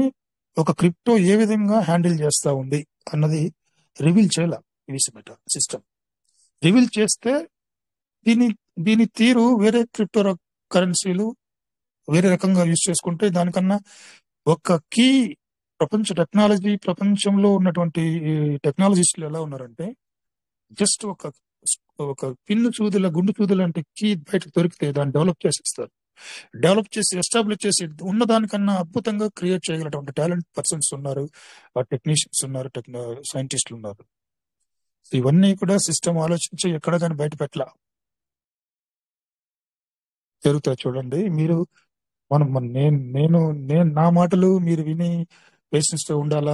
ఒక క్రిప్టో ఏ విధంగా హ్యాండిల్ చేస్తా ఉంది అన్నది రివీల్ చేయాల ఈవిసిమెట సిస్టమ్. రివీల్ చేస్తే దీని దీని తీరు వేరే క్రిప్టో కరెన్సీలు వేరే రకంగా యూజ్ చేసుకుంటే దానికన్నా ఒక కీ ప్రపంచంలో ఉన్నటువంటి టెక్నాలజిస్టులు ఎలా ఉన్నారంటే జస్ట్ ఒక పిన్ను చూదుల గుండు చూదుల అంటే కీ బయట దొరికితే దాన్ని డెవలప్ చేసి ఇస్తారు. డెవలప్ చేసి ఎస్టాబ్లిష్ చేసి ఉన్న దానికన్నా అద్భుతంగా క్రియేట్ చేయగలటువంటి టాలెంట్ పర్సన్స్ ఉన్నారు, టెక్నీషియన్స్ ఉన్నారు, సైంటిస్టులు ఉన్నారు. ఇవన్నీ కూడా సిస్టమ్ ఆలోచించి ఎక్కడ కానీ బయట పెట్టలా జరుగుతాయి. చూడండి మీరు నేను నా మాటలు మీరు విని పేషెన్స్ తో ఉండాలా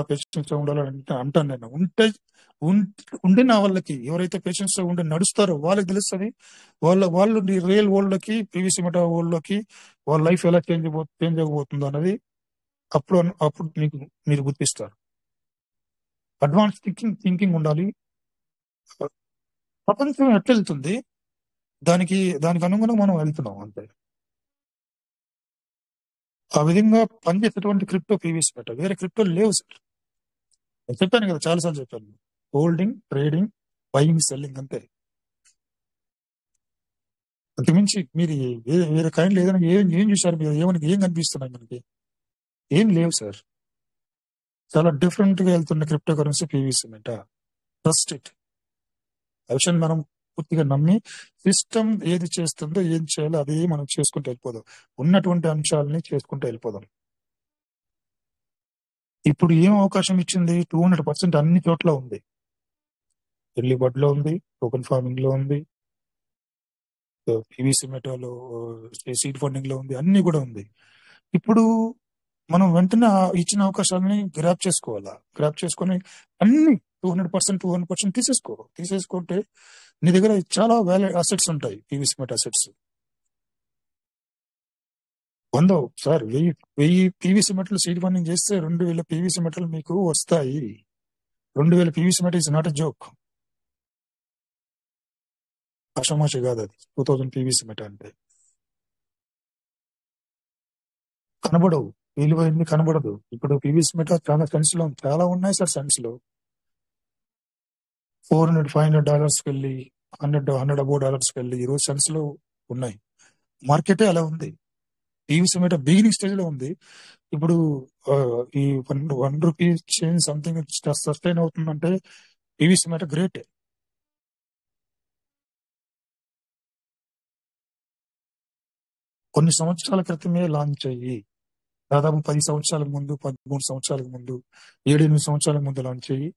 అంటాను. నేను ఉండిన వాళ్ళకి ఎవరైతే పేషెన్స్ తో ఉండి నడుస్తారో వాళ్ళకి తెలుస్తుంది వాళ్ళు రియల్ వరల్డ్ లోకి పీవీసీ మెటా వరల్డ్ లోకి వాళ్ళ లైఫ్ ఎలా చేంజ్ అవ్వబోతుందో అన్నది అప్పుడు మీరు గుర్తిస్తారు. అడ్వాన్స్ థింకింగ్ ఉండాలి. ప్రపంచం ఎట్లా వెళ్తుంది దానికి అనుగుణంగా మనం వెళ్తున్నాం అంతే. ఆ విధంగా పనిచేసేటువంటి క్రిప్టో పీవీసీ మెటా వేరే క్రిప్టో లేవు సార్. నేను చెప్పాను కదా, చాలాసార్లు చెప్పాను. హోల్డింగ్, ట్రేడింగ్, బయింగ్, సెల్లింగ్ అంతే. అంతకుమించి మీరు వేరే కైండ్లో ఏదైనా ఏం చూసారు మీరు? ఏం కనిపిస్తున్నాయి మనకి? ఏం లేవు సార్. చాలా డిఫరెంట్ గా వెళ్తున్న crypto currency PVC meta. Trust it. ఆ విషయం మనం పూర్తిగా నమ్మి సిస్టమ్ ఏది చేస్తుందో ఏం చేయాలో అదే మనం చేసుకుంటూ వెళ్ళిపోదాం. ఉన్నటువంటి అంశాలని చేసుకుంటూ వెళ్ళిపోదాం. ఇప్పుడు ఏం అవకాశం ఇచ్చింది? 200% అన్ని చోట్ల ఉంది. ఎర్లీ బర్డ్ లో ఉంది, టోకెన్ ఫార్మింగ్ లో ఉంది, పీవీసీ మెటాలో సీడ్ ఫండింగ్ లో ఉంది, అన్ని కూడా ఉంది. ఇప్పుడు మనం వెంటనే ఇచ్చిన అవకాశాలని గ్రాప్ చేసుకోవాలా. గ్రాప్ చేసుకొని అన్ని 200% తీసేసుకుంటే నీ దగ్గర చాలా వ్యాలిడ్ అసెట్స్ ఉంటాయి. PVC meta assets 100 sir. 1000 PVC metal seed funding చేస్తే 2000 పీవీసీ మెటల్ మీకు వస్తాయి. 2000 PVC metal is not a joke. ఆషామాషి కాదు అది. 2000 పీవీసీ మెటల్ అంటే కనబడవు, విలువైంది కనబడదు. ఇప్పుడు పీవీసీ మెటల్ చాలా సెన్స్ లో చాలా ఉన్నాయి సార్. సెన్స్ లో $400-500 వెళ్ళి $100 అబోవ్ డాలర్స్కి వెళ్ళి ఈరోజు సెన్స్ లో ఉన్నాయి. మార్కెటే అలా ఉంది. పీవీసీ మెటల్ బిగినింగ్ స్టేజ్ లో ఉంది. ఇప్పుడు ఈ ₹1 చేంజ్ సంథింగ్ సస్టైన్ అవుతుందంటే పీవీసీ మెటల్ గ్రేట్. కొన్ని సంవత్సరాల క్రితమే లాంచ్ అయ్యి దాదాపు 10 సంవత్సరాల ముందు, 13 సంవత్సరాల ముందు, 7-8 సంవత్సరాల ముందు లాంచ్ అయ్యి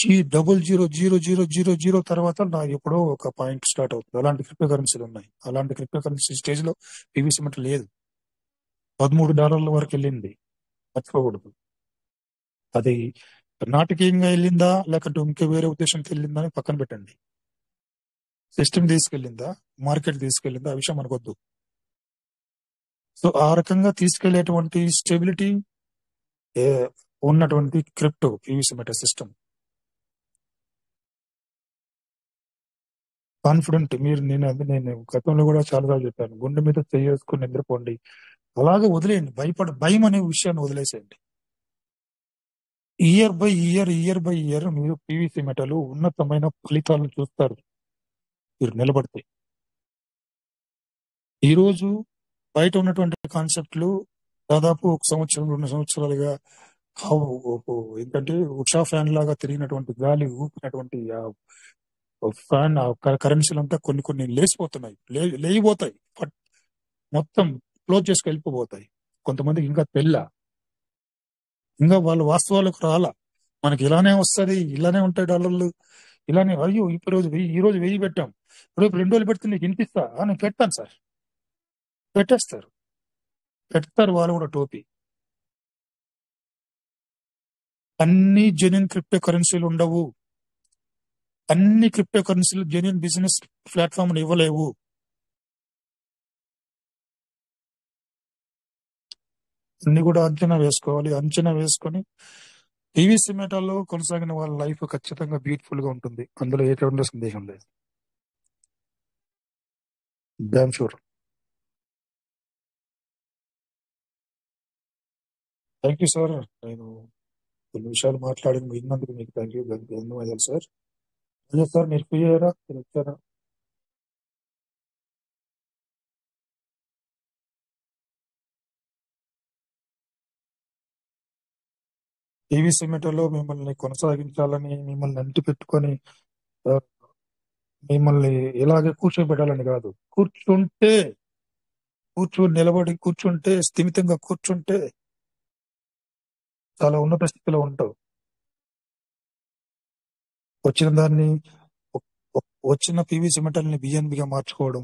000000 తర్వాత నా ఎప్పుడో ఒక పాయింట్ స్టార్ట్ అవుతుంది. అలాంటి క్రిప్టో కరెన్సీలు ఉన్నాయి. అలాంటి క్రిప్టో కరెన్సీ స్టేజ్ లో పీవీసీ మెటల్ లేదు. $13 వరకు వెళ్ళింది, మర్చిపోకూడదు. అది నాటకీయంగా వెళ్ళిందా లేకపోతే ఇంకే వేరే ఉద్దేశంతో వెళ్ళిందా అని పక్కన పెట్టండి. సిస్టమ్ తీసుకెళ్ళిందా, మార్కెట్ తీసుకెళ్ళిందా, ఆ విషయం మనకొద్దు. సో ఆ రకంగా తీసుకెళ్లేటువంటి స్టెబిలిటీ ఉన్నటువంటి crypto PVC meta system. Confident మీరు నేను గతంలో కూడా చాలాసార్లు చెప్పాను, గుండె మీద చేసుకుని నిద్రపోండి. అలాగే వదిలేయండి. భయం అనే విషయాన్ని వదిలేసేయండి. ఇయర్ బై ఇయర్ మీరు పీవీసీ మెటలు ఉన్నతమైన ఫలితాలను చూస్తారు మీరు నిలబడితే. ఈరోజు బయట ఉన్నటువంటి కాన్సెప్ట్లు దాదాపు 1 సంవత్సరం 2 సంవత్సరాలుగా ఏంటంటే ఉషా ఫ్యాన్ లాగా తిరిగినటువంటి గాలి ఊపినటువంటి ఫ్యాన్ కరెన్సీలంతా కొన్ని లేచిపోతున్నాయి, లేయిపోతాయి, మొత్తం క్లోజ్ చేసుకు వెళ్ళిపోతాయి. కొంతమందికి ఇంకా ఇంకా వాళ్ళ వాస్తవాలకు రాలా. మనకి ఇలానే వస్తుంది, ఇలానే ఉంటాయి డాలర్లు, ఇలానే. అయ్యో ఈ రోజు 1000 పెట్టాం, రేపు 2000 పెడితే నీకు ఇంత ఇస్తా, నేను పెట్టాను సార్. పెడతారు వాళ్ళు కూడా టోపీ. అన్ని జెన్యున్ క్రిప్టో కరెన్సీలు ఉండవు. అన్ని క్రిప్టో కరెన్సీలు జెన్యున్ బిజినెస్ ప్లాట్ఫామ్ ఇవ్వలేవు. అన్ని కూడా అంచనా వేసుకోవాలి. అంచనా వేసుకొని పీవీసీ మెటాల్లో కొనసాగిన వాళ్ళ లైఫ్ ఖచ్చితంగా బ్యూటిఫుల్ గా ఉంటుంది. అందులో ఎటువంటి సందేహం లేదు. Damn sure. Thank you sir. నేను కొన్ని విషయాలు మాట్లాడి విన్నందుకు మీకు థ్యాంక్ యూ. ధన్యవాదాలు సార్. అదే సార్, మీరు ఫ్రీ అయ్యారా? మీరు వచ్చారా? పీవీసీ మెటాల్లో మిమ్మల్ని కొనసాగించాలని, మిమ్మల్ని అంటి పెట్టుకొని ఆ, మిమ్మల్ని ఇలాగే కూర్చోబెట్టాలని కాదు. నిలబడి కూర్చుంటే, స్థిమితంగా కూర్చుంటే చాలా ఉన్నత స్థితిలో ఉంటావు. వచ్చిన దాన్ని వచ్చిన పీవీసీ మెటల్ని బిఎన్బిగా మార్చుకోవడం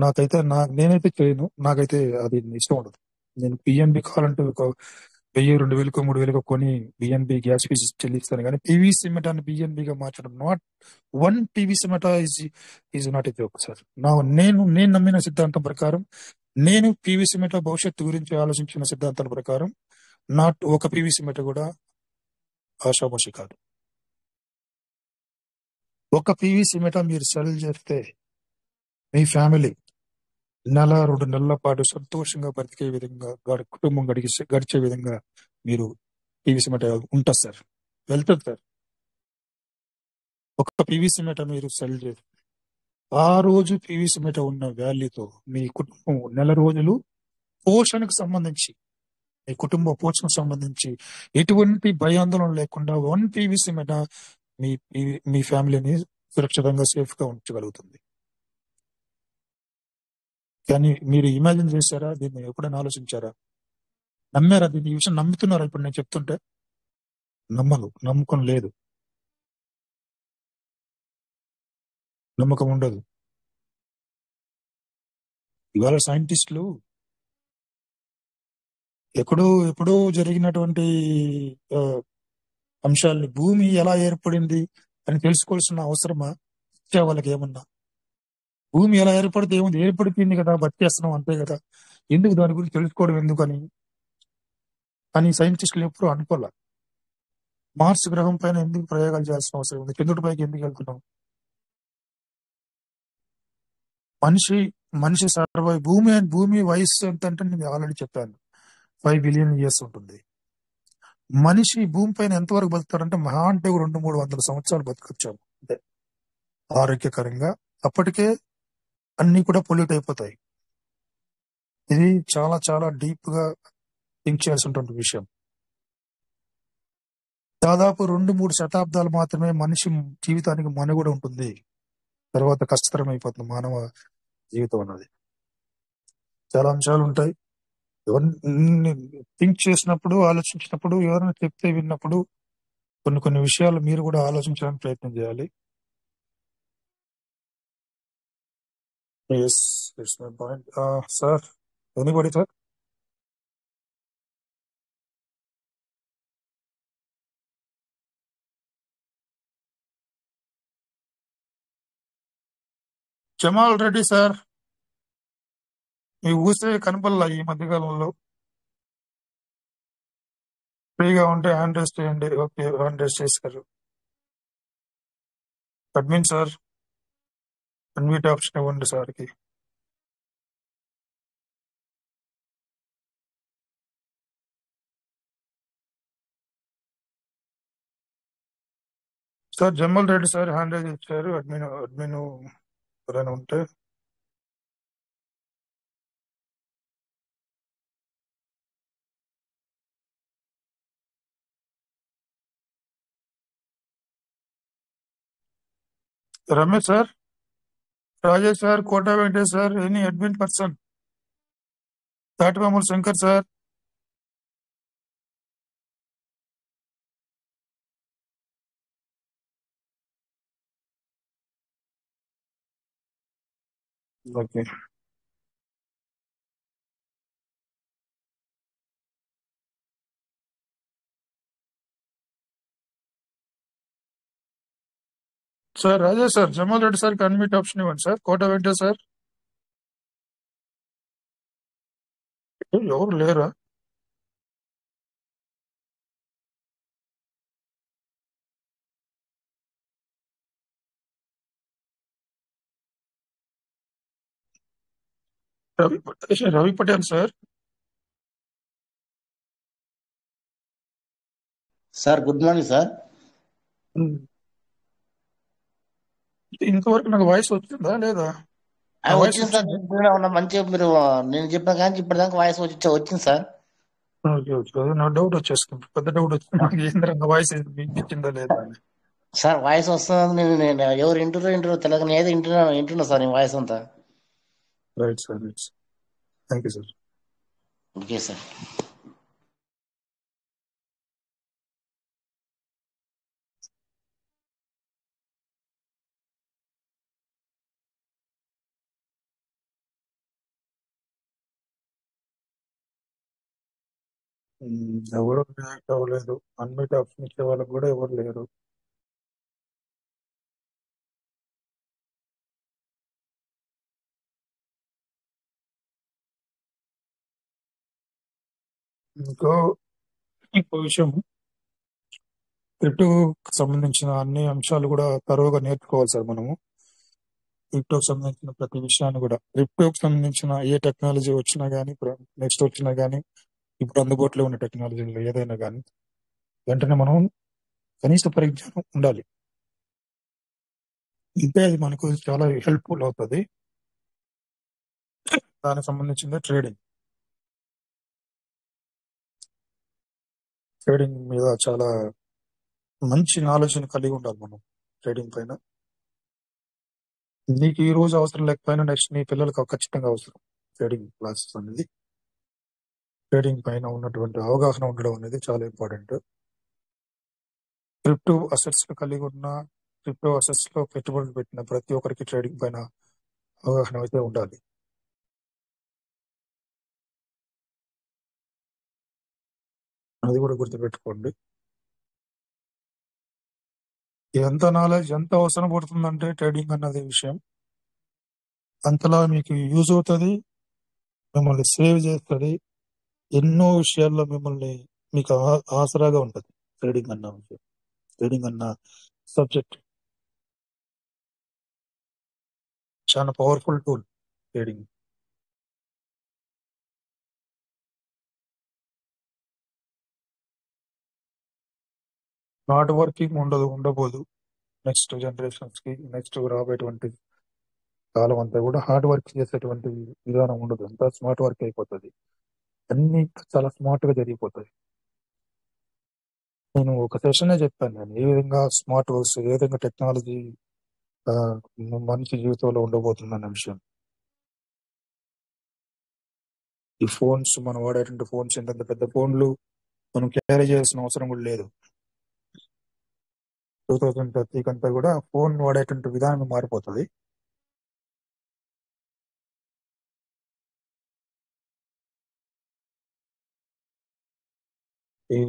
నాకైతే నేనైతే చేయను. నాకైతే అది ఇష్టం ఉండదు. నేను పిఎన్బి కావాలంటే ఒక 1000, 2000, 3000 కొని బిఎన్బి గ్యాస్ ఫీజు చెల్లిస్తాను, కానీ పీవీసీ మెటాన్ని బిఎన్బిగా మార్చడం not one PVC meta is not a joke sir. నేను నమ్మిన సిద్ధాంతం ప్రకారం, నేను పీవీసీ మెటా భవిష్యత్తు గురించి ఆలోచించిన సిద్ధాంతాల ప్రకారం నాట్ ఒక పీవీసీ మెటా కూడా ఆషామాషి కాదు. ఒక పీవీసీ మెటా మీరు సెల్ చేస్తే మీ ఫ్యామిలీ 1-2 నెలల పాటు సంతోషంగా బ్రతికే విధంగా, కుటుంబం గడిచే విధంగా మీరు పీవీసీ మెట ఉంటుంది సార్, వెళ్తుంది సార్. ఒక పీవీసీ మెట మీరు సెల్ చేసి ఆ రోజు పీవీసీ మెట ఉన్న వాల్యూతో మీ కుటుంబం నెల రోజులు పోషణకు సంబంధించి, మీ కుటుంబ పోషణకు సంబంధించి ఎటువంటి భయాందోళన లేకుండా వన్ పీవీసీ మెట మీ ఫ్యామిలీని సురక్షితంగా సేఫ్ గా ఉంచగలుగుతుంది. కానీ మీరు ఇమాజిన్ చేశారా? దీన్ని ఎప్పుడైనా ఆలోచించారా? నమ్మారా? దీన్ని ఈ విషయం నమ్ముతున్నారా? ఇప్పుడు నేను చెప్తుంటే నమ్మకం లేదు, నమ్మకం ఉండదు. ఇవాళ సైంటిస్టులు ఎప్పుడో జరిగినటువంటి అంశాలని, భూమి ఎలా ఏర్పడింది అని తెలుసుకోవాల్సిన అవసరమా ఇచ్చే వాళ్ళకి ఏమన్నా? భూమి ఎలా ఏర్పడితే ఏముంది, ఏర్పడిపోయింది కదా, బతికేస్తున్నాం అంతే కదా, ఎందుకు దాని గురించి తెలుసుకోవడం ఎందుకని అని సైంటిస్టులు ఎప్పుడు అనుకోలే. మార్స్ గ్రహం పైన ఎందుకు ప్రయోగాలు చేయాల్సిన అవసరం ఉంది? చంద్రుడి పైకి ఎందుకు వెళ్తున్నాం? మనిషి సర్వైవ్, భూమి వయస్సు ఎంత అంటే నేను ఆల్రెడీ చెప్పాను, 5 బిలియన్ ఇయర్స్ ఉంటుంది. మనిషి భూమి పైన ఎంతవరకు బతుకుతాడంటే మహా అంటే 200-300 సంవత్సరాలు బతకొచ్చాము అంటే ఆరోగ్యకరంగా. అప్పటికే అన్ని కూడా పొల్యూట్ అయిపోతాయి. ఇది చాలా చాలా డీప్ గా థింక్ చేయాల్సినటువంటి విషయం. దాదాపు 2-3 శతాబ్దాలు మాత్రమే మనిషి జీవితానికి మనుగడ ఉంటుంది. తర్వాత కష్టతరం అయిపోతుంది మానవ జీవితం అన్నది. చాలా అంశాలు ఉంటాయి. ఎవరిని థింక్ చేసినప్పుడు, ఆలోచించినప్పుడు, ఎవరైనా చెప్తే విన్నప్పుడు కొన్ని విషయాలు మీరు కూడా ఆలోచించడానికి ప్రయత్నం చేయాలి. Yes, it's my point sir. Anybody sir? Jamal Reddy sir, మీ ఊసే కనపల్లా ఈ మధ్యకాలంలో. ఫ్రీగా ఉంటే హ్యాండ్ రేస్ చేయండి. ఓకే, హ్యాండ్ రేస్ చేశారు. అడ్మిన్ సార్, అన్మ్యూట్ ఆప్షన్ ఇవ్వండి సార్కి. Sir Jamal Reddy sir hand raise ఇచ్చారు. అడ్మిన్ ఎవరైనా ఉంటే. Ramesh sir, Rajesh sir, Kota Venkatesh sir, any admin person, Tatimamulu Shankar sir. Okay sir, Rajesh sir, Jamal Reddy సార్కి అన్మ్యూట్ ఆప్షన్ ఇవ్వండి సార్. కోటా వెంకటేష్ సార్, ఎవరు లేరా? Ravi Patel sir. Sir good morning sir. ఇంతవరకు నాకు వాయిస్ వచ్చిందా లేదా? నా వాయిస్ వచ్చింది సార్. వచ్చిందా? ఇంట్లోనే ఉన్నా మంచిగా మీరు నేను చెప్పిన కానీ ఇప్పటిదాకా వాయిస్ వచ్చింది సార్. ఓకే ఓకే, నా డౌట్ వచ్చేస్తుంది, పెద్ద డౌట్ వచ్చింది నాకు, ఏంద్ర నా వాయిస్ వినిపించిందా లేదా అని. సార్ వాయిస్ వస్తుంది. నేను ఎవరు ఇంటరో తెలియక నేను ఏదో వింటున్నా సార్ ఈ వాయిస్ అంతా. Right sir, right. Thank you sir. Okay sir. ఎవరు రియాక్ట్ అవ్వలేదు, అన్మిట్ ఆప్షన్ ఇచ్చే వాళ్ళకి కూడా ఎవరు లేరు. ఇంకో ఇంకో విషయం, క్రిప్టోకి సంబంధించిన అన్ని అంశాలు కూడా తరువుగా నేర్చుకోవాలి సార్ మనము. క్రిప్టోకి సంబంధించిన ప్రతి విషయాన్ని కూడా, క్రిప్టోకి సంబంధించిన ఏ టెక్నాలజీ వచ్చినా కానీ, నెక్స్ట్ వచ్చినా కానీ, ఇప్పుడు అందుబాటులో ఉన్న టెక్నాలజీలో ఏదైనా కానీ వెంటనే మనం కనీస పరిజ్ఞానం ఉండాలి. ఇంతే అది మనకు చాలా హెల్ప్ఫుల్ అవుతుంది. దానికి సంబంధించింది ట్రేడింగ్. ట్రేడింగ్ మీద చాలా మంచి నాలెడ్జ్ కలిగి ఉండాలి మనం. ట్రేడింగ్ పైన నీకు ఈ రోజు అవసరం లేకపోయినా నెక్స్ట్ నీ పిల్లలకు ఖచ్చితంగా అవసరం ట్రేడింగ్ క్లాసెస్ అనేది. ట్రేడింగ్ పైన ఉన్నటువంటి అవగాహన ఉండడం అనేది చాలా ఇంపార్టెంట్. క్రిప్టో అసెట్స్ కలిగి ఉన్న, క్రిప్టో అసెట్స్ లో పెట్టుబడులు పెట్టిన ప్రతి ఒక్కరికి ట్రేడింగ్ పైన అవగాహన అయితే ఉండాలి. అది కూడా గుర్తుపెట్టుకోండి. ఎంత నాలెడ్జ్ ఎంత అవసరం పడుతుందంటే ట్రేడింగ్ అన్నది విషయం అంతలా మీకు యూజ్ అవుతుంది, మిమ్మల్ని సేవ్ చేస్తుంది, ఎన్నో విషయాల్లో మిమ్మల్ని మీకు ఆసరాగా ఉంటుంది. ట్రేడింగ్ అన్న విషయం, ట్రేడింగ్ అన్న సబ్జెక్ట్ చాలా powerful tool trading. Hard working ఉండబోదు. నెక్స్ట్ జనరేషన్స్ కి, నెక్స్ట్ రాబోయేటువంటి కాలం అంతా కూడా హార్డ్ వర్క్ చేసేటువంటి విధానం ఉండదు, అంతా స్మార్ట్ వర్క్ అయిపోతుంది. అన్ని చాలా స్మార్ట్ గా జరిగిపోతాయి. నేను ఒక సెషనే చెప్పాను, నేను ఏ విధంగా స్మార్ట్ వర్క్స్, ఏ విధంగా టెక్నాలజీ మనిషి జీవితంలో ఉండబోతుందన్న విషయం. ఈ ఫోన్స్, మనం వాడేటువంటి ఫోన్స్, ఎంత పెద్ద ఫోన్లు మనం క్యారీ చేయాల్సిన అవసరం కూడా లేదు. 2030 కంతా కూడా ఫోన్ వాడేటువంటి విధానం మారిపోతుంది. ఈ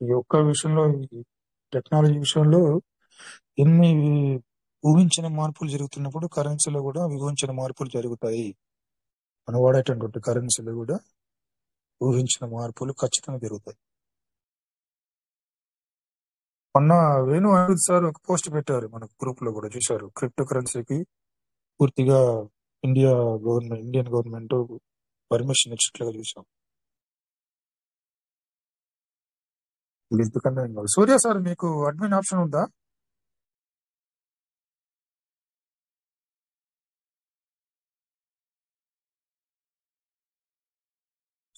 ఈ ఒక్క విషయంలో, ఈ టెక్నాలజీ విషయంలో ఎన్ని ఊహించిన మార్పులు జరుగుతున్నప్పుడు కరెన్సీలో కూడా ఊహించిన మార్పులు జరుగుతాయి. మనం వాడేటటువంటి కరెన్సీలో కూడా ఊహించిన మార్పులు ఖచ్చితంగా జరుగుతాయి. మొన్న వేణు అనిరుద్ సార్ ఒక పోస్ట్ పెట్టారు, మన గ్రూప్ లో కూడా చూశారు. క్రిప్టో కరెన్సీకి పూర్తిగా ఇండియన్ గవర్నమెంట్ పర్మిషన్ ఇచ్చినట్లుగా చూసాం. ఎందుకన్నా ఏం కాదు. సూర్య సార్, మీకు అడ్మిన్ ఆప్షన్ ఉందా?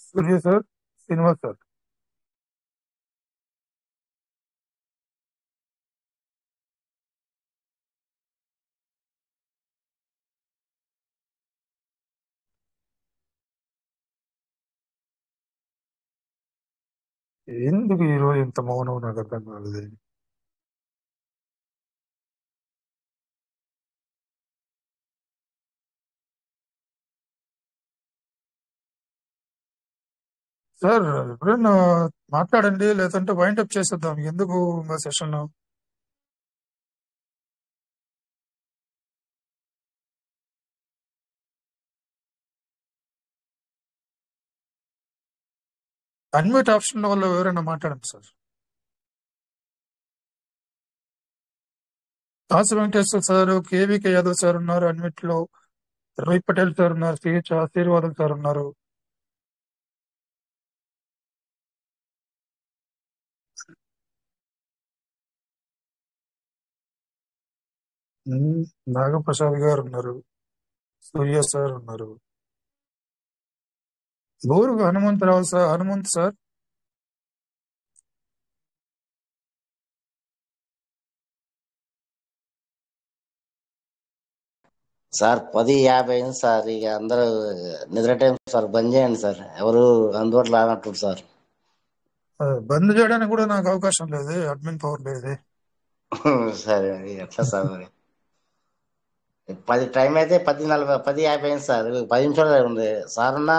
సూర్య సార్, శ్రీనివాస్ సార్, ఎందుకు ఈరోజు ఇంత మౌనం నాకు అర్థం కాలేదు. సార్ ఎప్పుడైనా మాట్లాడండి, లేదంటే వైండప్ చేసేద్దాం. ఎందుకు ఇంకా సెషన్? అన్మ్యూట్ ఆప్షన్ వల్ల ఎవరైనా మాట్లాడండి sir. Kasu Venkateswara sir, KVK Yadav sir ఉన్నారు అన్నిట్లో. రవి పటేల్ సార్ ఉన్నారు, సిహెచ్ ఆశీర్వాదం సార్ ఉన్నారు. నాగప్రసాద్ గారు ఉన్నారు, సూర్య సార్ ఉన్నారు. Boru Hanumantharao sir, Hanumanth sir. Sir 10:50 అయింది సార్. ఇక అందరూ నిద్ర టైం సార్, బంద్ చేయండి సార్. ఎవరు అందుబాటులో రానట్టు సార్. బంద్ చేయడానికి కూడా నాకు అవకాశం లేదు, అడ్మిన్ పవర్ లేదు. సరే ఎట్లా సార్ మరి? 10 టైం అయితే 10:40 10:50 అయింది సార్. 10 నిమిషాలు ఉంది. సార్ ఉన్నా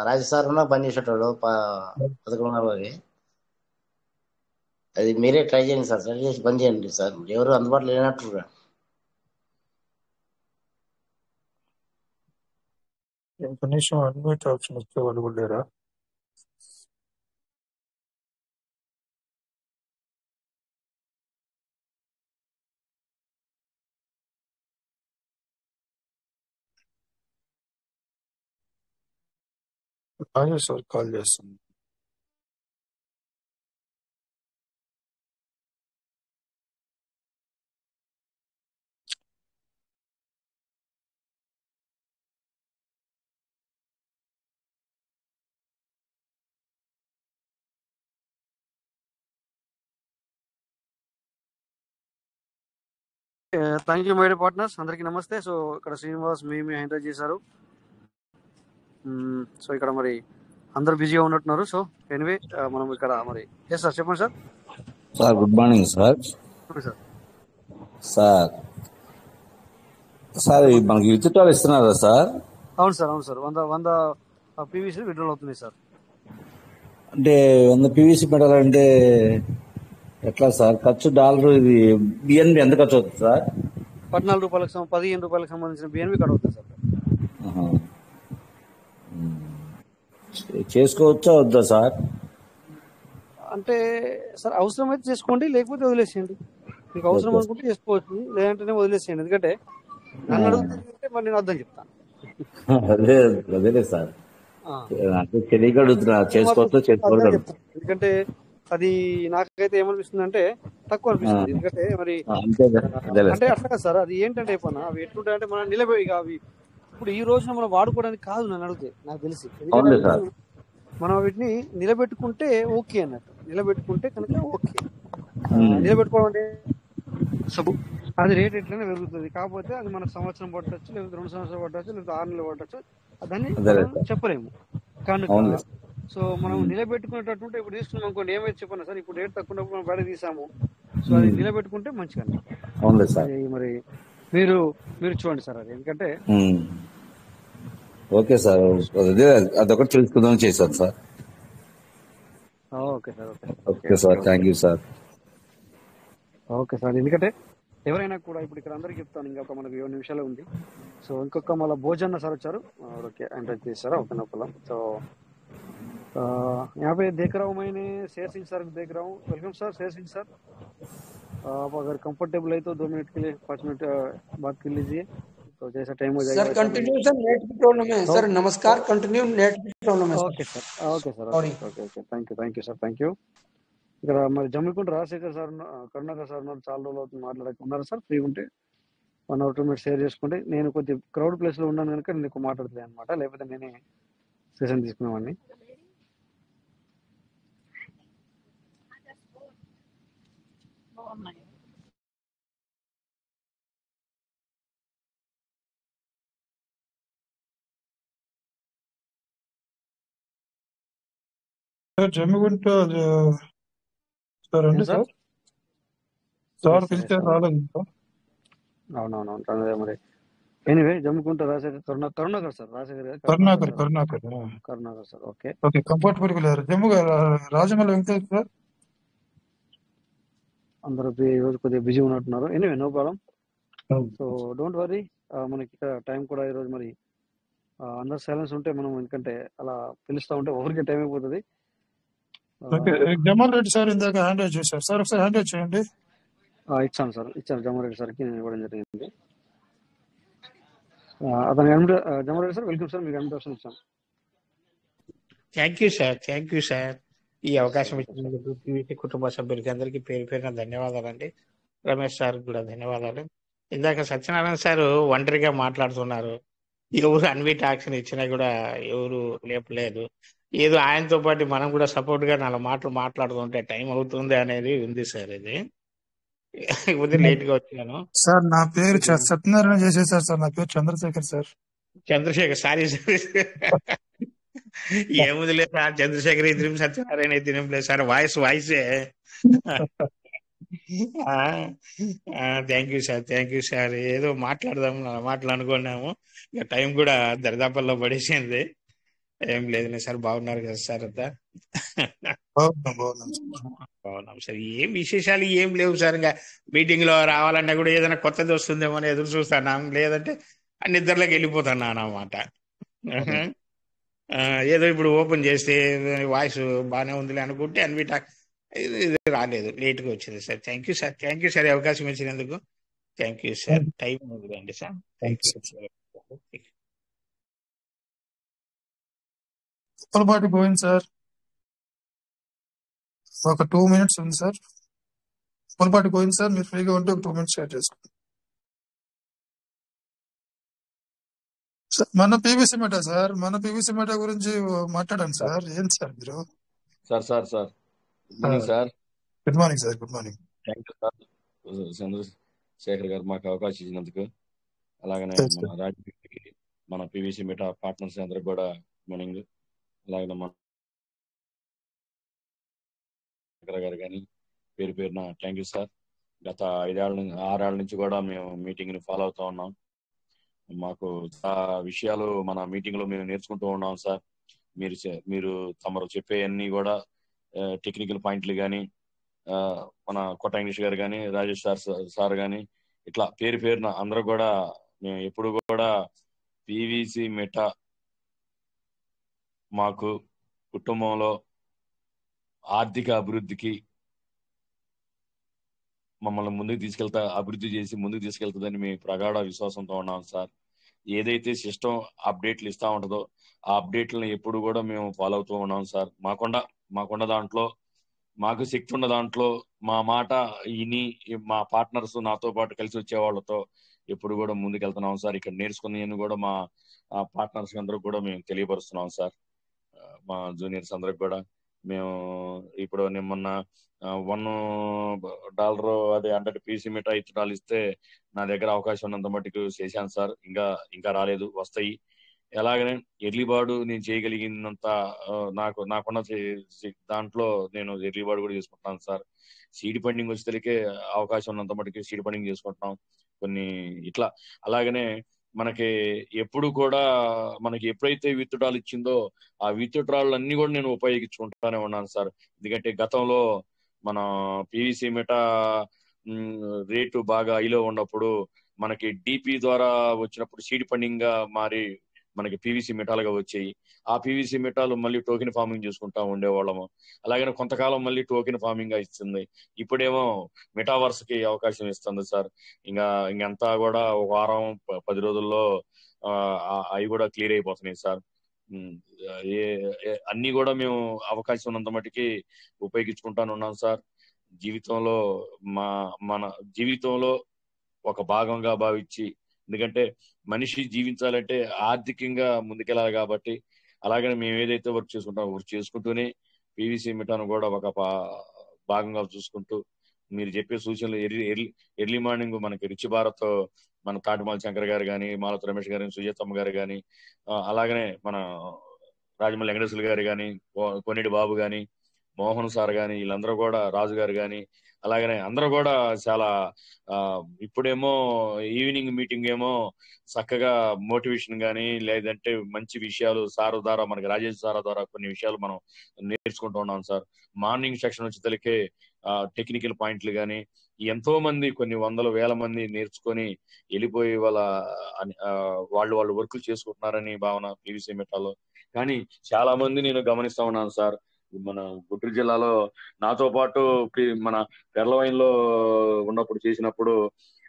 రాజు సార్ ఉన్నా బంద్ చేసేటోడు 11:30. అది మీరే ట్రై చేయండి సార్, ట్రై చేసి బంద్ చేయండి సార్. ఎవరు అందుబాటులో లేనట్టు. కనీసం అడ్మిట్ ఆప్షన్ వచ్చే వాళ్ళు కూడా లేరా? రాజేష్ సార్ కాల్ చేస్తాను. Thank you my dear partners, అందరికీ నమస్తే. సో ఇక్కడ శ్రీనివాస్ మీ హ్యాండిల్ చేశారు. సో ఇక్కడ మరి అందరు బిజీగా ఉన్నట్టున్నారు. సో ఎనివే మనం ఇక్కడ మరి ఎస్ సార్ చెప్పండి sir. Sir good morning sir. Sir sir sir మనకి విత్డ్రాల్ ఇస్తున్నారా సార్? అవును సార్, అవును సార్. 100 పీవీసీ విడ్రాల్ అవుతుంది సార్. అంటే 100 పీవీసీ పెట్టాలంటే ఎట్లా సార్? ఖర్చు డాలర్ ఇది బిఎన్బి ఎంత ఖర్చు అవుతుంది సార్? 14 రూపాయలకు 15 రూపాయలకు సంబంధించిన బిఎన్బి కట్ అవుతుంది సార్. చేసుకోవచ్చా వద్దా సార్? అంటే సార్ అవసరమైతే చేసుకోండి, లేకపోతే వదిలేసేయండి. మీకు అవసరం అనుకుంటే చేసుకోవచ్చు, లేదంటేనే వదిలేసేయండి. ఎందుకంటే నన్ను అడుగుతుంటే మరి నేను అర్థం చెప్తాను. అదే సార్, తెలియక అడుగుతున్నా. చేసుకోవచ్చా చేసుకోవాలి? ఎందుకంటే అది నాకైతే ఏమనిపిస్తుంది అంటే తక్కువ అనిపిస్తుంది. ఎందుకంటే మరి అంటే అట్లా సార్, అది ఏంటంటే అవి ఎట్లుంటాయి అంటే మనం నిలబడి అవి ఇప్పుడు ఈ రోజున మనం వాడుకోవడానికి కాదు నన్ను అడిగితే, నాకు తెలిసి. ఎందుకంటే మనం వీటిని నిలబెట్టుకుంటే ఓకే అన్నట్టు, నిలబెట్టుకుంటే కనుక ఓకే. నిలబెట్టుకోవడం అంటే అది రేట్ ఎట్లయినా పెరుగుతుంది. కాకపోతే అది మనకు సంవత్సరం పట్టచ్చు, లేకపోతే 2 సంవత్సరాలు పట్టచ్చు, లేకపోతే 6 నెలలు పట్టచ్చు. దాన్ని చెప్పలేము కనుక. సో మనం నిలబెట్టుకునేటట్టుంటే ఇప్పుడు తీసుకున్నాం అనుకోండి, ఏమైతే చెప్పన్నా సార్, ఇప్పుడు రేట్ తక్కువ మనం బయట తీసాము. సో అది నిలబెట్టుకుంటే మంచిగా. మరి మీరు చూడండి సార్, అది ఎందుకంటే ఓకే సార్. అదొకటి తెలుసుకుందాం చేశాను sir. Okay sir. Okay sir, thank you sir. Okay sir. ఎందుకంటే ఎవరైనా కూడా ఇప్పుడు ఇక్కడ అందరికి చెప్తాను, ఇంకా మనకు 7 నిమిషాలే ఉంది. సో ఇంకొక మళ్ళీ భోజన సార్ వచ్చారు. ఓకే ఎంటర్ చేశారా? ఓకే నొప్పలం. సో यहाँ पे देख रहा हूँ मैंने शेर सिंह सर देख रहा हूँ. Welcome sir, Sher Singh sir. आप अगर कंफर्टेबल है तो 2 मिनट के लिए 5 मिनट बात कर लीजिए, तो जैसा टाइम हो जाएगा. सर कंटिन्यू सर, नेट की प्रॉब्लम है सर. नमस्कार, कंटिन्यू नेट की प्रॉब्लम है. Okay sir, okay sir, okay thank you sir, thank you. ఇక్కడ మరి జమ్మికుంట రాజశేఖర్ సార్, కరుణాకర్ సార్ చాలా రోజులు అవుతుంది మాట్లాడుకున్నారా సార్? ఫ్రీ ఉంటే 1 or 2 minutes షేర్ చేసుకోండి. నేను కొద్దిగా క్రౌడ్ ప్లేస్ లో ఉన్నాను కనుక నేను ఎక్కువ మాట్లాడలేదు అనమాట, లేకపోతే నేనే సెషన్ తీసుకునేవాడిని. జమ్మిగుంట సార్ అండి సార్. సార్ పిలిస్తే రాలేదు ఇంకా. అవునవును మరి anyway Jammikunta Rajasekhar Karunakar sir, Karunakar sir. Okay comfortable గా లేరు. జమ్ము రాజమౌళి వెంకటేష్ సార్ అందరూ ఈ రోజు కొద్దిగా బిజీ ఉన్నట్టున్నారు. Anyway no problem. So don't worry, మనకి ఇక్కడ టైం కూడా ఈరోజు మరి అందరు సైలెన్స్ ఉంటే మనం, ఎందుకంటే అలా పిలుస్తూ ఉంటే ఊరికే టైం అయిపోతుంది. జమాల్ రెడ్డి సార్ ఇందాక హ్యాండ్ రైజ్ చేశారు సార్, ఒకసారి హ్యాండ్ రైజ్ చేయండి. ఇచ్చాను సార్, ఇచ్చాను జమాల్ రెడ్డి సార్కి నేను ఇవ్వడం జరిగింది. సో అతను జమరెడ్డి సార్, వెల్కమ్ సార్, మీకు అడ్మిషన్ ఇచ్చాను. Thank you sir. ఈ అవకాశం ఇచ్చినందుకు పీవీసీ కుటుంబ సభ్యులకి అందరికీ పేరు పేరున ధన్యవాదాలండి. రమేష్ సార్ కూడా ధన్యవాదాలు. ఇందాక సత్యనారాయణ సార్ ఒంటరిగా మాట్లాడుతున్నారు. ఎవరు అన్విట్ యాక్షన్ ఇచ్చినా కూడా ఎవరు లేపలేదు. ఏదో ఆయనతో పాటు మనం కూడా సపోర్ట్ గా 4 మాటలు మాట్లాడుతుంటే టైం అవుతుంది అనేది ఉంది సార్. ఇది ఉదయం లేట్ గా వచ్చినాను సార్. నా పేరు సత్యనారాయణ చేసేసారు సార్. నా పేరు Chandrasekhar sir. Chandrasekhar. Sorry sir. ఏముంది లేదు సార్, చంద్రశేఖర్ అయితే సత్యనారాయణ అయితే లేదు సార్. వాయిసే. Thank you sir. ఏదో మాట్లాడదాము అనుకున్నాము. ఇక టైం కూడా దరిదాపల్లో పడేసింది. ఏం లేదు సార్. బాగున్నారు కదా సార్? అంతా బాగున్నాం సార్. ఏం విశేషాలు ఏం లేవు సార్. ఇంకా మీటింగ్ లో రావాలన్నా కూడా ఏదైనా కొత్తది వస్తుందేమో అని ఎదురు చూస్తున్నాం. లేదంటే నిద్రలోకి వెళ్ళిపోతున్నా అన్నమాట. ఏదో ఇప్పుడు ఓపెన్ చేస్తే వాయిస్ బాగానే ఉందిలే అనుకుంటే అన్విటా ఇది రాలేదు, లేట్ గా వచ్చింది సార్. థ్యాంక్ యూ సార్ అవకాశం ఇచ్చినందుకు. Thank you sir. టైం ఉందండి sir. Thank you. Uppalapati Govind sir, ఒక 2 minutes ఉంది సార్. ఉప్పలపాటి గోవింద్ సార్, మీరు ఫ్రీగా ఉంటే ఒక 2 minutes షేర్ చేసుకోండి. మన పీవీసీ మెటా సార్, మన పీవీసీ మెటా గురించి మాట్లాడండి సార్. ఏంటి సార్ మీరు? Sir good morning sir. Good morning sir. Good morning. Thank you sir Chandrasekhar గారు మాకు అవకాశం ఇచ్చినందుకు. అలాగనే మన రాజకీయ మన పీవీసీ మెటా పార్ట్నర్స్ అందరికి కూడా గుడ్ మార్నింగ్. అలాగే మన గారు కానీ పేరు పేరున థ్యాంక్ యూ సార్. గత 6 ఏళ్ల నుంచి కూడా మేము మీటింగ్ ని ఫాలో అవుతా ఉన్నాం. మాకు విషయాలు మన మీటింగ్ లో మేము నేర్చుకుంటూ ఉన్నాం సార్. మీరు తమరు చెప్పే అన్ని కూడా టెక్నికల్ పాయింట్లు కానీ మన కొట్ట ఇంగ్లీష్ గారు కానీ రాజేష్ సార్ కానీ ఇట్లా పేరు పేరున అందరూ కూడా మేము ఎప్పుడు కూడా పీవీసీ మెటా మాకు కుటుంబంలో ఆర్థిక అభివృద్ధికి మమ్మల్ని ముందుకు అభివృద్ధి చేసి ముందుకు తీసుకెళ్తుందని మేము ప్రగాఢ విశ్వాసంతో ఉన్నాం సార్. ఏదైతే సిస్టమ్ అప్డేట్లు ఇస్తా ఉంటుందో ఆ అప్డేట్లను ఎప్పుడు కూడా మేము ఫాలో అవుతూ ఉన్నాం సార్. మాకున్న దాంట్లో మాకు శక్తి ఉన్న దాంట్లో మా మాట ఇని మా పార్ట్నర్స్ నాతో పాటు కలిసి వచ్చే వాళ్ళతో ఎప్పుడు కూడా ముందుకెళ్తున్నాం సార్. ఇక్కడ నేర్చుకున్నాయని కూడా మా పార్ట్నర్స్ అందరూ కూడా మేము తెలియపరుస్తున్నాం సార్. మా జూనియర్స్ అందరికి కూడా మేము ఇప్పుడు మొన్న $1 అది 100 పీసీ మెటా ఇచ్చడాలు ఇస్తే నా దగ్గర అవకాశం ఉన్నంత మట్టుకు చేశాను సార్. ఇంకా రాలేదు, వస్తాయి. ఎలాగనే ఎర్లీబాడు నేను చేయగలిగినంత నాకున్న దాంట్లో నేను ఎర్లీబాడు కూడా చేసుకుంటున్నాను సార్. సీడ్ ఫండింగ్ వచ్చేసరికి అవకాశం ఉన్నంత మట్టుకు సీడ్ ఫండింగ్ చేసుకుంటున్నాం కొన్ని ఇట్లా. అలాగనే మనకి ఎప్పుడు కూడా మనకి ఎప్పుడైతే విత్డ్రాలు ఇచ్చిందో ఆ విత్డ్రాలు అన్ని కూడా నేను ఉపయోగించుకుంటానే ఉన్నాను సార్. ఎందుకంటే గతంలో మన పీవీసీ మెటా రేటు బాగా హైలో ఉన్నప్పుడు మనకి డిపి ద్వారా వచ్చినప్పుడు సీడ్ ఫండింగ్ గా మారి మనకి పీవీసీ మెటాలుగా వచ్చాయి. ఆ పీవీసీ మెటాలు మళ్ళీ టోకెన్ ఫార్మింగ్ చేసుకుంటా ఉండేవాళ్ళము. అలాగే కొంతకాలం మళ్ళీ టోకెన్ ఫార్మింగ్ గా ఇస్తుంది. ఇప్పుడేమో మెటావర్స్ కి అవకాశం ఇస్తుంది సార్. ఇంకంతా కూడా ఒక వారం 10 రోజుల్లో అవి కూడా క్లియర్ అయిపోతున్నాయి సార్. అన్ని కూడా మేము అవకాశం ఉన్నంత మటుకి ఉపయోగించుకుంటాను ఉన్నాం సార్. జీవితంలో మన జీవితంలో ఒక భాగంగా భావించి, ఎందుకంటే మనిషి జీవించాలంటే ఆర్థికంగా ముందుకెళ్ళాలి కాబట్టి అలాగనే మేము ఏదైతే వర్క్ చేసుకుంటూనే పీవీసీ మెటాను కూడా ఒక భాగంగా చూసుకుంటూ మీరు చెప్పే సూచనలు ఎర్లీ మార్నింగ్ మనకి రిచ్ భారత్ మన తాటిమాల శంకర్ గారు కానీ, మాలత రమేష్ గారు, సుజాతమ్మ గారు కానీ, అలాగనే మన రాజమల్లి వెంకటేశ్వర గారు కానీ, కొన్నిటి బాబు కానీ, మోహన్ సార్ కానీ, వీళ్ళందరూ కూడా రాజు గారు కానీ, అలాగనే అందరూ కూడా చాలా ఇప్పుడేమో ఈవినింగ్ మీటింగ్ ఏమో చక్కగా మోటివేషన్ కానీ లేదంటే మంచి విషయాలు సార్ ద్వారా మనకి రాజేష్ సార్ ద్వారా కొన్ని విషయాలు మనం నేర్చుకుంటూ ఉన్నాం సార్. మార్నింగ్ సెక్షన్ వచ్చేసరికి టెక్నికల్ పాయింట్లు కానీ ఎంతో మంది కొన్ని 100,000 మంది నేర్చుకొని వెళ్ళిపోయి వాళ్ళు వర్కులు చేసుకుంటున్నారని భావన పీవీసీ మెటాలో. కానీ చాలా మంది నేను గమనిస్తా ఉన్నాను సార్. మన గుంటూరు జిల్లాలో నాతో పాటు మన పెర్లవైన్లో ఉన్నప్పుడు చేసినప్పుడు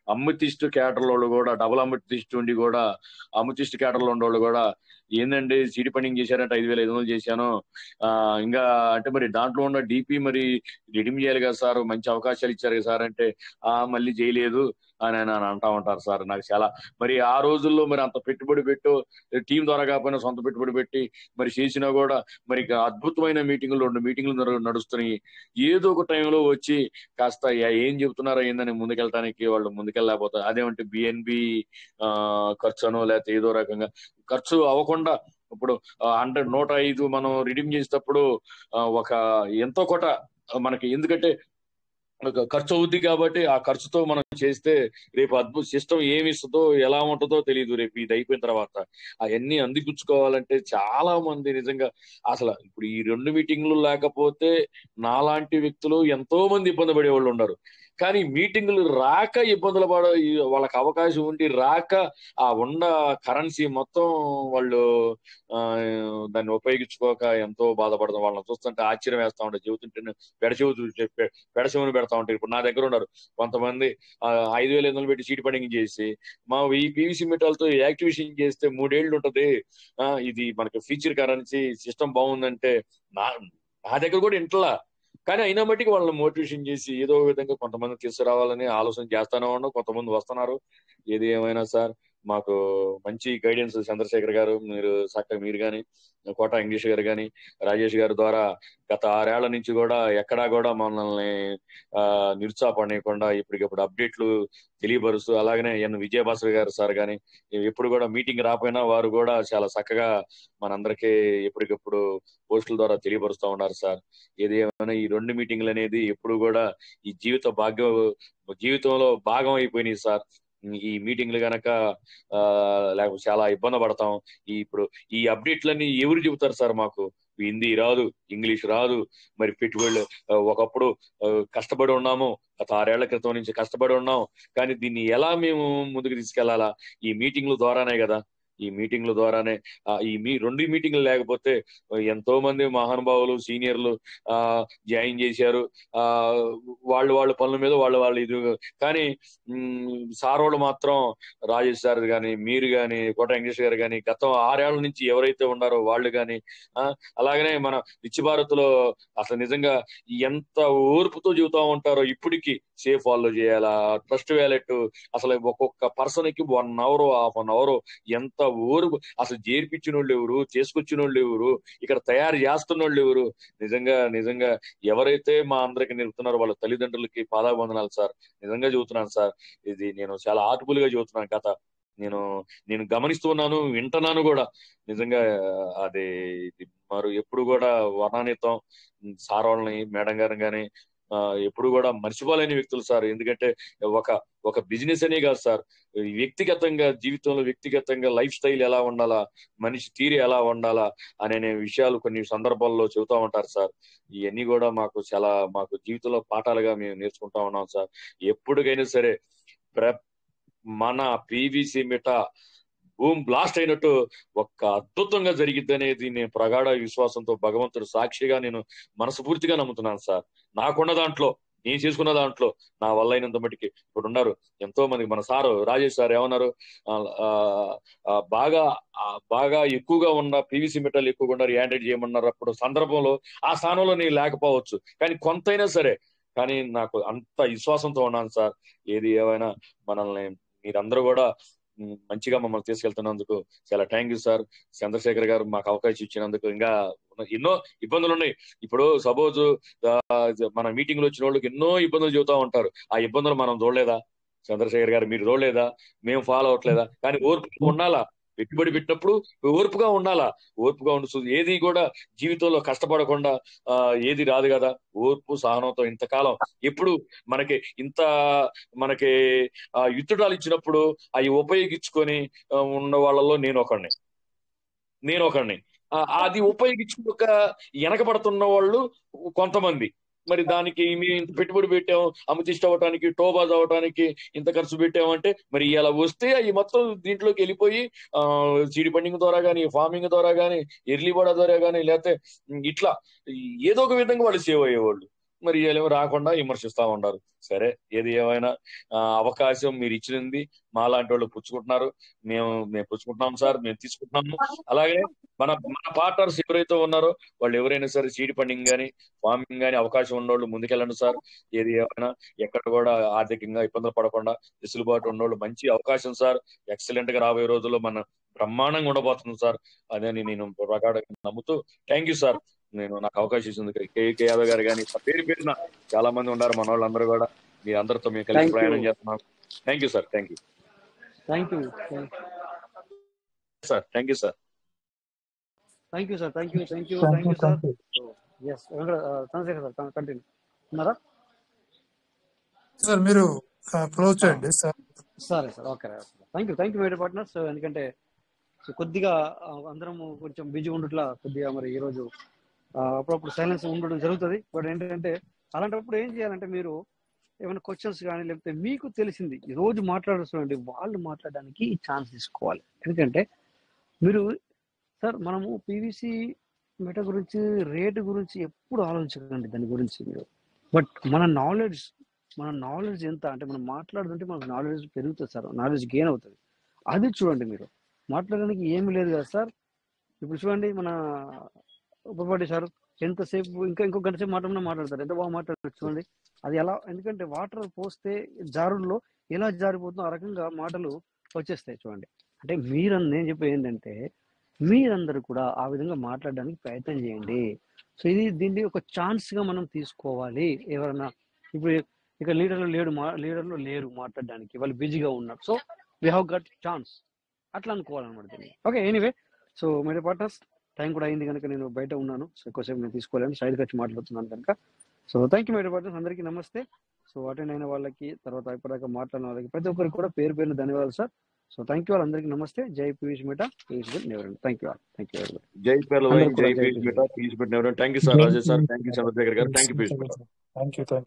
అమ్మితిస్ట్ క్యాడర్ వాళ్ళు కూడా డబుల్ అమ్మితిస్ట్ ఉండి కూడా అమ్మితిస్ట్ క్యాడర్ లో ఉండేవాళ్ళు కూడా ఏందండి సీడీ పనింగ్ చేశారంటే 5,500 చేశాను ఇంకా అంటే మరి దాంట్లో ఉన్న డిపి మరి రిడీమ్ చేయాలి కదా సార్, మంచి అవకాశాలు ఇచ్చారు కదా సార్ అంటే మళ్ళీ చేయలేదు అని అంటా ఉంటారు సార్. నాకు చాలా మరి ఆ రోజుల్లో మరి అంత పెట్టుబడి పెట్టు టీం ద్వారా కాకపోయినా సొంత పెట్టుబడి పెట్టి మరి చేసినా కూడా మరి అద్భుతమైన మీటింగులు 2 మీటింగులు నడుస్తున్నాయి. ఏదో ఒక టైంలో వచ్చి కాస్త ఏం చెబుతున్నారో ఏందని ముందుకెళ్ళటానికి వాళ్ళు ముందుకెళ్ళలేకపోతారు. అదేమంటే బిఎన్బి ఖర్చు అనో లేకపోతే ఏదో రకంగా ఖర్చు అవ్వకుండా ఇప్పుడు 105 మనం రిడీమ్ చేసేటప్పుడు ఒక ఎంతో కొట మనకి, ఎందుకంటే ఖర్చు అవుద్ది కాబట్టి ఆ ఖర్చుతో మనం చేస్తే రేపు అద్భుత సిస్టమ్ ఏమి ఇస్తుందో ఎలా ఉంటుందో తెలియదు రేపు ఇది అయిపోయిన తర్వాత. అవన్నీ అందిపుచ్చుకోవాలంటే చాలా మంది నిజంగా అసలు ఇప్పుడు ఈ 2 మీటింగ్లు లేకపోతే నాలాంటి వ్యక్తులు ఎంతో మంది ఇబ్బంది పడే వాళ్ళు ఉన్నారు. కానీ మీటింగులు రాక ఇబ్బందులు వాళ్ళకి అవకాశం ఉండి రాక ఆ ఉన్న కరెన్సీ మొత్తం వాళ్ళు దాన్ని ఉపయోగించుకోక ఎంతో బాధపడతాం. వాళ్ళని చూస్తుంటే ఆశ్చర్యం వేస్తా ఉంటాయి. చెబుతుంటే పెడచెవుని పెడతా ఉంటారు. ఇప్పుడు నా దగ్గర ఉన్నారు కొంతమంది 5,500 పెట్టి సీట్ పడింగ్ చేసి మా ఈ పీవీసీ మెటాల్తో యాక్టివేషన్ చేస్తే 3 ఏళ్ళు ఉంటది, ఇది మనకి ఫ్యూచర్ కరెన్సీ సిస్టమ్ బాగుందంటే నా దగ్గర కూడా ఇంట్లా. కానీ అయినా మట్టికి వాళ్ళని మోటివేషన్ చేసి ఏదో విధంగా కొంతమంది తీసుకురావాలని ఆలోచన చేస్తానే ఉన్నాం. కొంతమంది వస్తున్నారు. ఏది ఏమైనా సార్ మాకు మంచి గైడెన్స్ చంద్రశేఖర్ గారు, మీరు కానీ కోట ఇంగ్లీష్ గారు కానీ రాజేష్ గారి ద్వారా గత 6 ఏళ్ల నుంచి కూడా ఎక్కడా కూడా మనల్ని నిరుత్సాహపడకుండా ఇప్పటికప్పుడు అప్డేట్లు తెలియపరుస్తూ, అలాగనే విజయభాస్కర్ గారు సార్ కానీ ఎప్పుడు కూడా మీటింగ్ రాపోయినా వారు కూడా చాలా చక్కగా మనందరికీ ఎప్పటికప్పుడు పోస్టుల ద్వారా తెలియపరుస్తూ ఉన్నారు సార్. ఏది ఏమైనా ఈ 2 మీటింగ్లు అనేది ఎప్పుడు కూడా ఈ జీవితంలో భాగం అయిపోయినాయి సార్. ఈ మీటింగ్లు గనక లేకపోతే చాలా ఇబ్బంది పడతాం. ఇప్పుడు ఈ అప్డేట్లన్నీ ఎవరు చెబుతారు సార్? మాకు హిందీ రాదు, ఇంగ్లీష్ రాదు. మరి పెట్టుబడులు ఒకప్పుడు కష్టపడి ఉన్నాము, గత 6 ఏళ్ల క్రితం నుంచి కష్టపడి ఉన్నాం. కానీ దీన్ని ఎలా మేము ముందుకు తీసుకెళ్లాలా? ఈ మీటింగ్ల ద్వారానే కదా. ఈ మీటింగ్ల ద్వారానే ఈ 2 మీటింగ్లు లేకపోతే ఎంతో మంది మహానుభావులు సీనియర్లు జాయిన్ చేశారు. వాళ్ళ పనుల మీద వాళ్ళు ఇది. కానీ సార్ వాళ్ళు మాత్రం రాజేష్ సార్ కానీ మీరు కానీ కోట వెంకటేష్ గారు కానీ గత 6 ఏళ్ల నుంచి ఎవరైతే ఉన్నారో వాళ్ళు కానీ అలాగనే మన విచ్చి భారత్ లో అసలు నిజంగా ఎంత ఓర్పుతో చెబుతా ఉంటారో ఇప్పటికి సేఫ్ వాళ్ళు చేయాలా, ట్రస్ట్ వ్యాలెట్ అసలు ఒక్కొక్క పర్సన్ కి 1 అవర్ హాఫ్ అన్ అవర్ ఎంత ఓర్పు. అసలు చేర్పించిన వాళ్ళు ఎవరు, చేసుకొచ్చిన వాళ్ళు ఎవరు, ఇక్కడ తయారు చేస్తున్న వాళ్ళు ఎవరు? నిజంగా ఎవరైతే మా అందరికి నిలుపుతున్నారో వాళ్ళ తల్లిదండ్రులకి పాదాభివందనాలు సార్. నిజంగా చెబుతున్నాను సార్. ఇది నేను చాలా ఆర్ట్ఫుల్ గా చెబుతున్నాను కథ. నేను గమనిస్తున్నాను, వింటున్నాను కూడా. నిజంగా అది మరి ఎప్పుడు కూడా వర్ణానితం సార్ వాళ్ళని మేడం గారిని కానీ ఎప్పుడు కూడా మర్చిపోలేని వ్యక్తులు సార్. ఎందుకంటే ఒక బిజినెస్ అనే కాదు సార్, వ్యక్తిగతంగా జీవితంలో వ్యక్తిగతంగా లైఫ్ స్టైల్ ఎలా ఉండాలా, మనిషి తీరు ఎలా ఉండాలా అనే విషయాలు కొన్ని సందర్భాల్లో చెబుతా ఉంటారు సార్. ఇవన్నీ కూడా మాకు జీవితంలో పాఠాలుగా మేము నేర్చుకుంటా ఉన్నాం సార్. ఎప్పటికైనా సరే మన పీవీసీ మిఠా భూమ్ బ్లాస్ట్ అయినట్టు ఒక్క అద్భుతంగా జరిగిద్ది అనేది నేను ప్రగాఢ విశ్వాసంతో భగవంతుడు సాక్షిగా నేను మనస్ఫూర్తిగా నమ్ముతున్నాను సార్. నాకున్న దాంట్లో, నేను చేసుకున్న దాంట్లో నా వల్ల అయినంత మటుకి ఇప్పుడు ఉన్నారు ఎంతో మంది. మన సారు రాజేష్ సార్ ఏమన్నారు, బాగా ఎక్కువగా ఉన్న పీవీసీ మెటల్ ఎక్కువగా ఉన్నారు, యాండ్రాయిడ్ చేయమన్నారు. అప్పుడు సందర్భంలో ఆ స్థానంలో నేను లేకపోవచ్చు, కానీ కొంతైనా సరే కానీ నాకు అంత విశ్వాసంతో ఉన్నాను సార్. ఏది ఏమైనా మనల్ని మీరందరూ కూడా మంచిగా మమ్మల్ని తీసుకెళ్తున్నందుకు చాలా థ్యాంక్ యూ సార్. చంద్రశేఖర్ గారు మాకు అవకాశం ఇచ్చినందుకు. ఇంకా ఎన్నో ఇబ్బందులు ఉన్నాయి. ఇప్పుడు సపోజ్ మన మీటింగ్ లో వచ్చిన వాళ్ళకి ఎన్నో ఇబ్బందులు చెబుతా ఉంటారు. ఆ ఇబ్బందులు మనం చూడలేదా? చంద్రశేఖర్ గారు మీరు చూడలేదా? మేము ఫాలో అవట్లేదా? కానీ ఓర్పు ఉండాలా. పెట్టుబడి పెట్టినప్పుడు ఓర్పుగా ఉండాలా. ఓర్పుగా ఉండు. ఏది కూడా జీవితంలో కష్టపడకుండా ఏది రాదు కదా. ఓర్పు సహనంతో ఇంతకాలం ఎప్పుడు మనకి యుద్ధడాలు ఇచ్చినప్పుడు అవి ఉపయోగించుకొని ఉన్న వాళ్ళలో నేను ఒకడిని. అది ఉపయోగించుకోక వెనకబడుతున్న వాళ్ళు కొంతమంది. మరి దానికి మేము ఇంత పెట్టుబడి పెట్టాము, అమతిష్ట అవటానికి, టోబాజ్ అవటానికి ఇంత ఖర్చు పెట్టామంటే మరి ఇలా వస్తే అవి మొత్తం దీంట్లోకి వెళ్ళిపోయి సీడీ పండింగ్ ద్వారా కానీ, ఫార్మింగ్ ద్వారా కానీ, ఎర్లీ బోడా ద్వారా కానీ, లేకపోతే ఇట్లా ఏదో ఒక విధంగా వాళ్ళు సేవ్ అయ్యేవాళ్ళు. మరి వీళ్ళేమో రాకుండా విమర్శిస్తా ఉన్నారు. సరే, ఏది ఏమైనా అవకాశం మీరు ఇచ్చింది మాలాంటి వాళ్ళు పుచ్చుకుంటున్నారు, మేము పుచ్చుకుంటున్నాం సార్, మేము తీసుకుంటున్నాము. అలాగే మన మన పార్ట్నర్స్ ఎవరైతే ఉన్నారో వాళ్ళు ఎవరైనా సరే సీడ్ ఫండింగ్ కానీ ఫార్మింగ్ కానీ అవకాశం ఉన్నోళ్ళు ముందుకెళ్ళండి సార్. ఏది ఏమైనా ఎక్కడ కూడా ఆర్థికంగా ఇబ్బందులు పడకుండా వెసులుబాటు ఉన్నోళ్ళు మంచి అవకాశం సార్. ఎక్సలెంట్ గా రాబోయే రోజుల్లో మన బ్రహ్మాండంగా ఉండబోతుంది సార్. అదని నేను ప్రగాఢంగా నమ్ముతూ థ్యాంక్ యూ సార్. నాకు అవకాశం ఇచ్చింది కేకే యాదవ్ గారు కానీ పేరు పేరున చాలా మంది ఉన్నారు మన వాళ్ళందరూ కూడా. మీ అందరితో మేము కలిసి ప్రయాణం చేస్తున్నాం. Thank you sir. Thank you sir. Thank you sir. Thank you sir. Thank you sir. S Chandrasekhar sir continue ఉన్నారా సార్? మీరు క్లోజ్ చేయండి సార్. సరే sir. Okay. Thank you my partners. ఎందుకంటే కొద్దిగా అందరం కొంచెం బిజీ ఉండట్లా కొద్దిగా మరి ఈరోజు అప్పుడప్పుడు సైలెన్స్ ఉండడం జరుగుతుంది. బట్ ఏంటంటే అలాంటప్పుడు ఏం చేయాలంటే మీరు ఏమైనా క్వశ్చన్స్ కానీ లేకపోతే మీకు తెలిసింది ఈ రోజు మాట్లాడుతుండండి వాళ్ళు మాట్లాడడానికి ఛాన్స్ తీసుకోవాలి. ఎందుకంటే మీరు సార్ మనము పీవీసీ మెట గురించి రేటు గురించి ఎప్పుడు ఆలోచించకండి దాని గురించి మీరు. బట్ మన నాలెడ్జ్ ఎంత అంటే మనం మాట్లాడుతుంటే మనకు నాలెడ్జ్ పెరుగుతుంది సార్, నాలెడ్జ్ గెయిన్ అవుతుంది. అది చూడండి. మీరు మాట్లాడడానికి ఏమీ లేదు కదా సార్. ఇప్పుడు చూడండి మన ఉపపాటి సార్ ఎంతసేపు ఇంకో గంట సేపు మాట్లాడతారు, ఎంత బాగా మాట్లాడారు చూడండి. అది ఎలా, ఎందుకంటే వాటర్ పోస్తే జారుల్లో ఎలా జారిపోతుందో ఆ రకంగా మాటలు వచ్చేస్తాయి చూడండి. అంటే నేను చెప్పేది ఏంటంటే మీరందరూ కూడా ఆ విధంగా మాట్లాడడానికి ప్రయత్నం చేయండి. సో దీన్ని ఒక ఛాన్స్ గా మనం తీసుకోవాలి. ఎవరైనా ఇప్పుడు ఇక లీడర్లు లేరు మాట్లాడడానికి, వాళ్ళు బిజీగా ఉన్నారు. So we have got chance అట్లా అనుకోవాలన్నమాట దీన్ని. Okay, anyway. So my partners time కూడా అయింది కనుక నేను బయట ఉన్నాను. సో ఎక్కువసేపు నేను తీసుకోలేను, సైడ్కి వచ్చి మాట్లాడుతున్నాను కనుక. So thank you my partners, అందరికీ నమస్తే. సో అటెండ్ అయిన వాళ్ళకి, తర్వాత ఇప్పటిదాకా మాట్లాడిన వాళ్ళకి ప్రతి ఒక్కరికి కూడా పేరు పేరున ధన్యవాదాలు సార్. సో థ్యాంక్ యూ అందరికీ నమస్తే. జై PVC meta, PVC never end. Thank you ఎవరి. జై పేర్లవైన్, జై PVC meta, PVC never end. Thank you sir Rajesh sir. Thank you Chandrasekhar గారు. Thank you PVC meta. Thank you sir.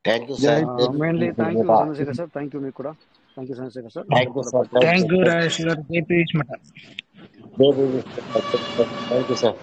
Thank you sir. Mainly thank you Chandrasekhar sir. Thank you మీకు కూడా. Thank you Chandrasekhar sir. Thank you Rajesh గారు. జై PVC meta. Thank you sir.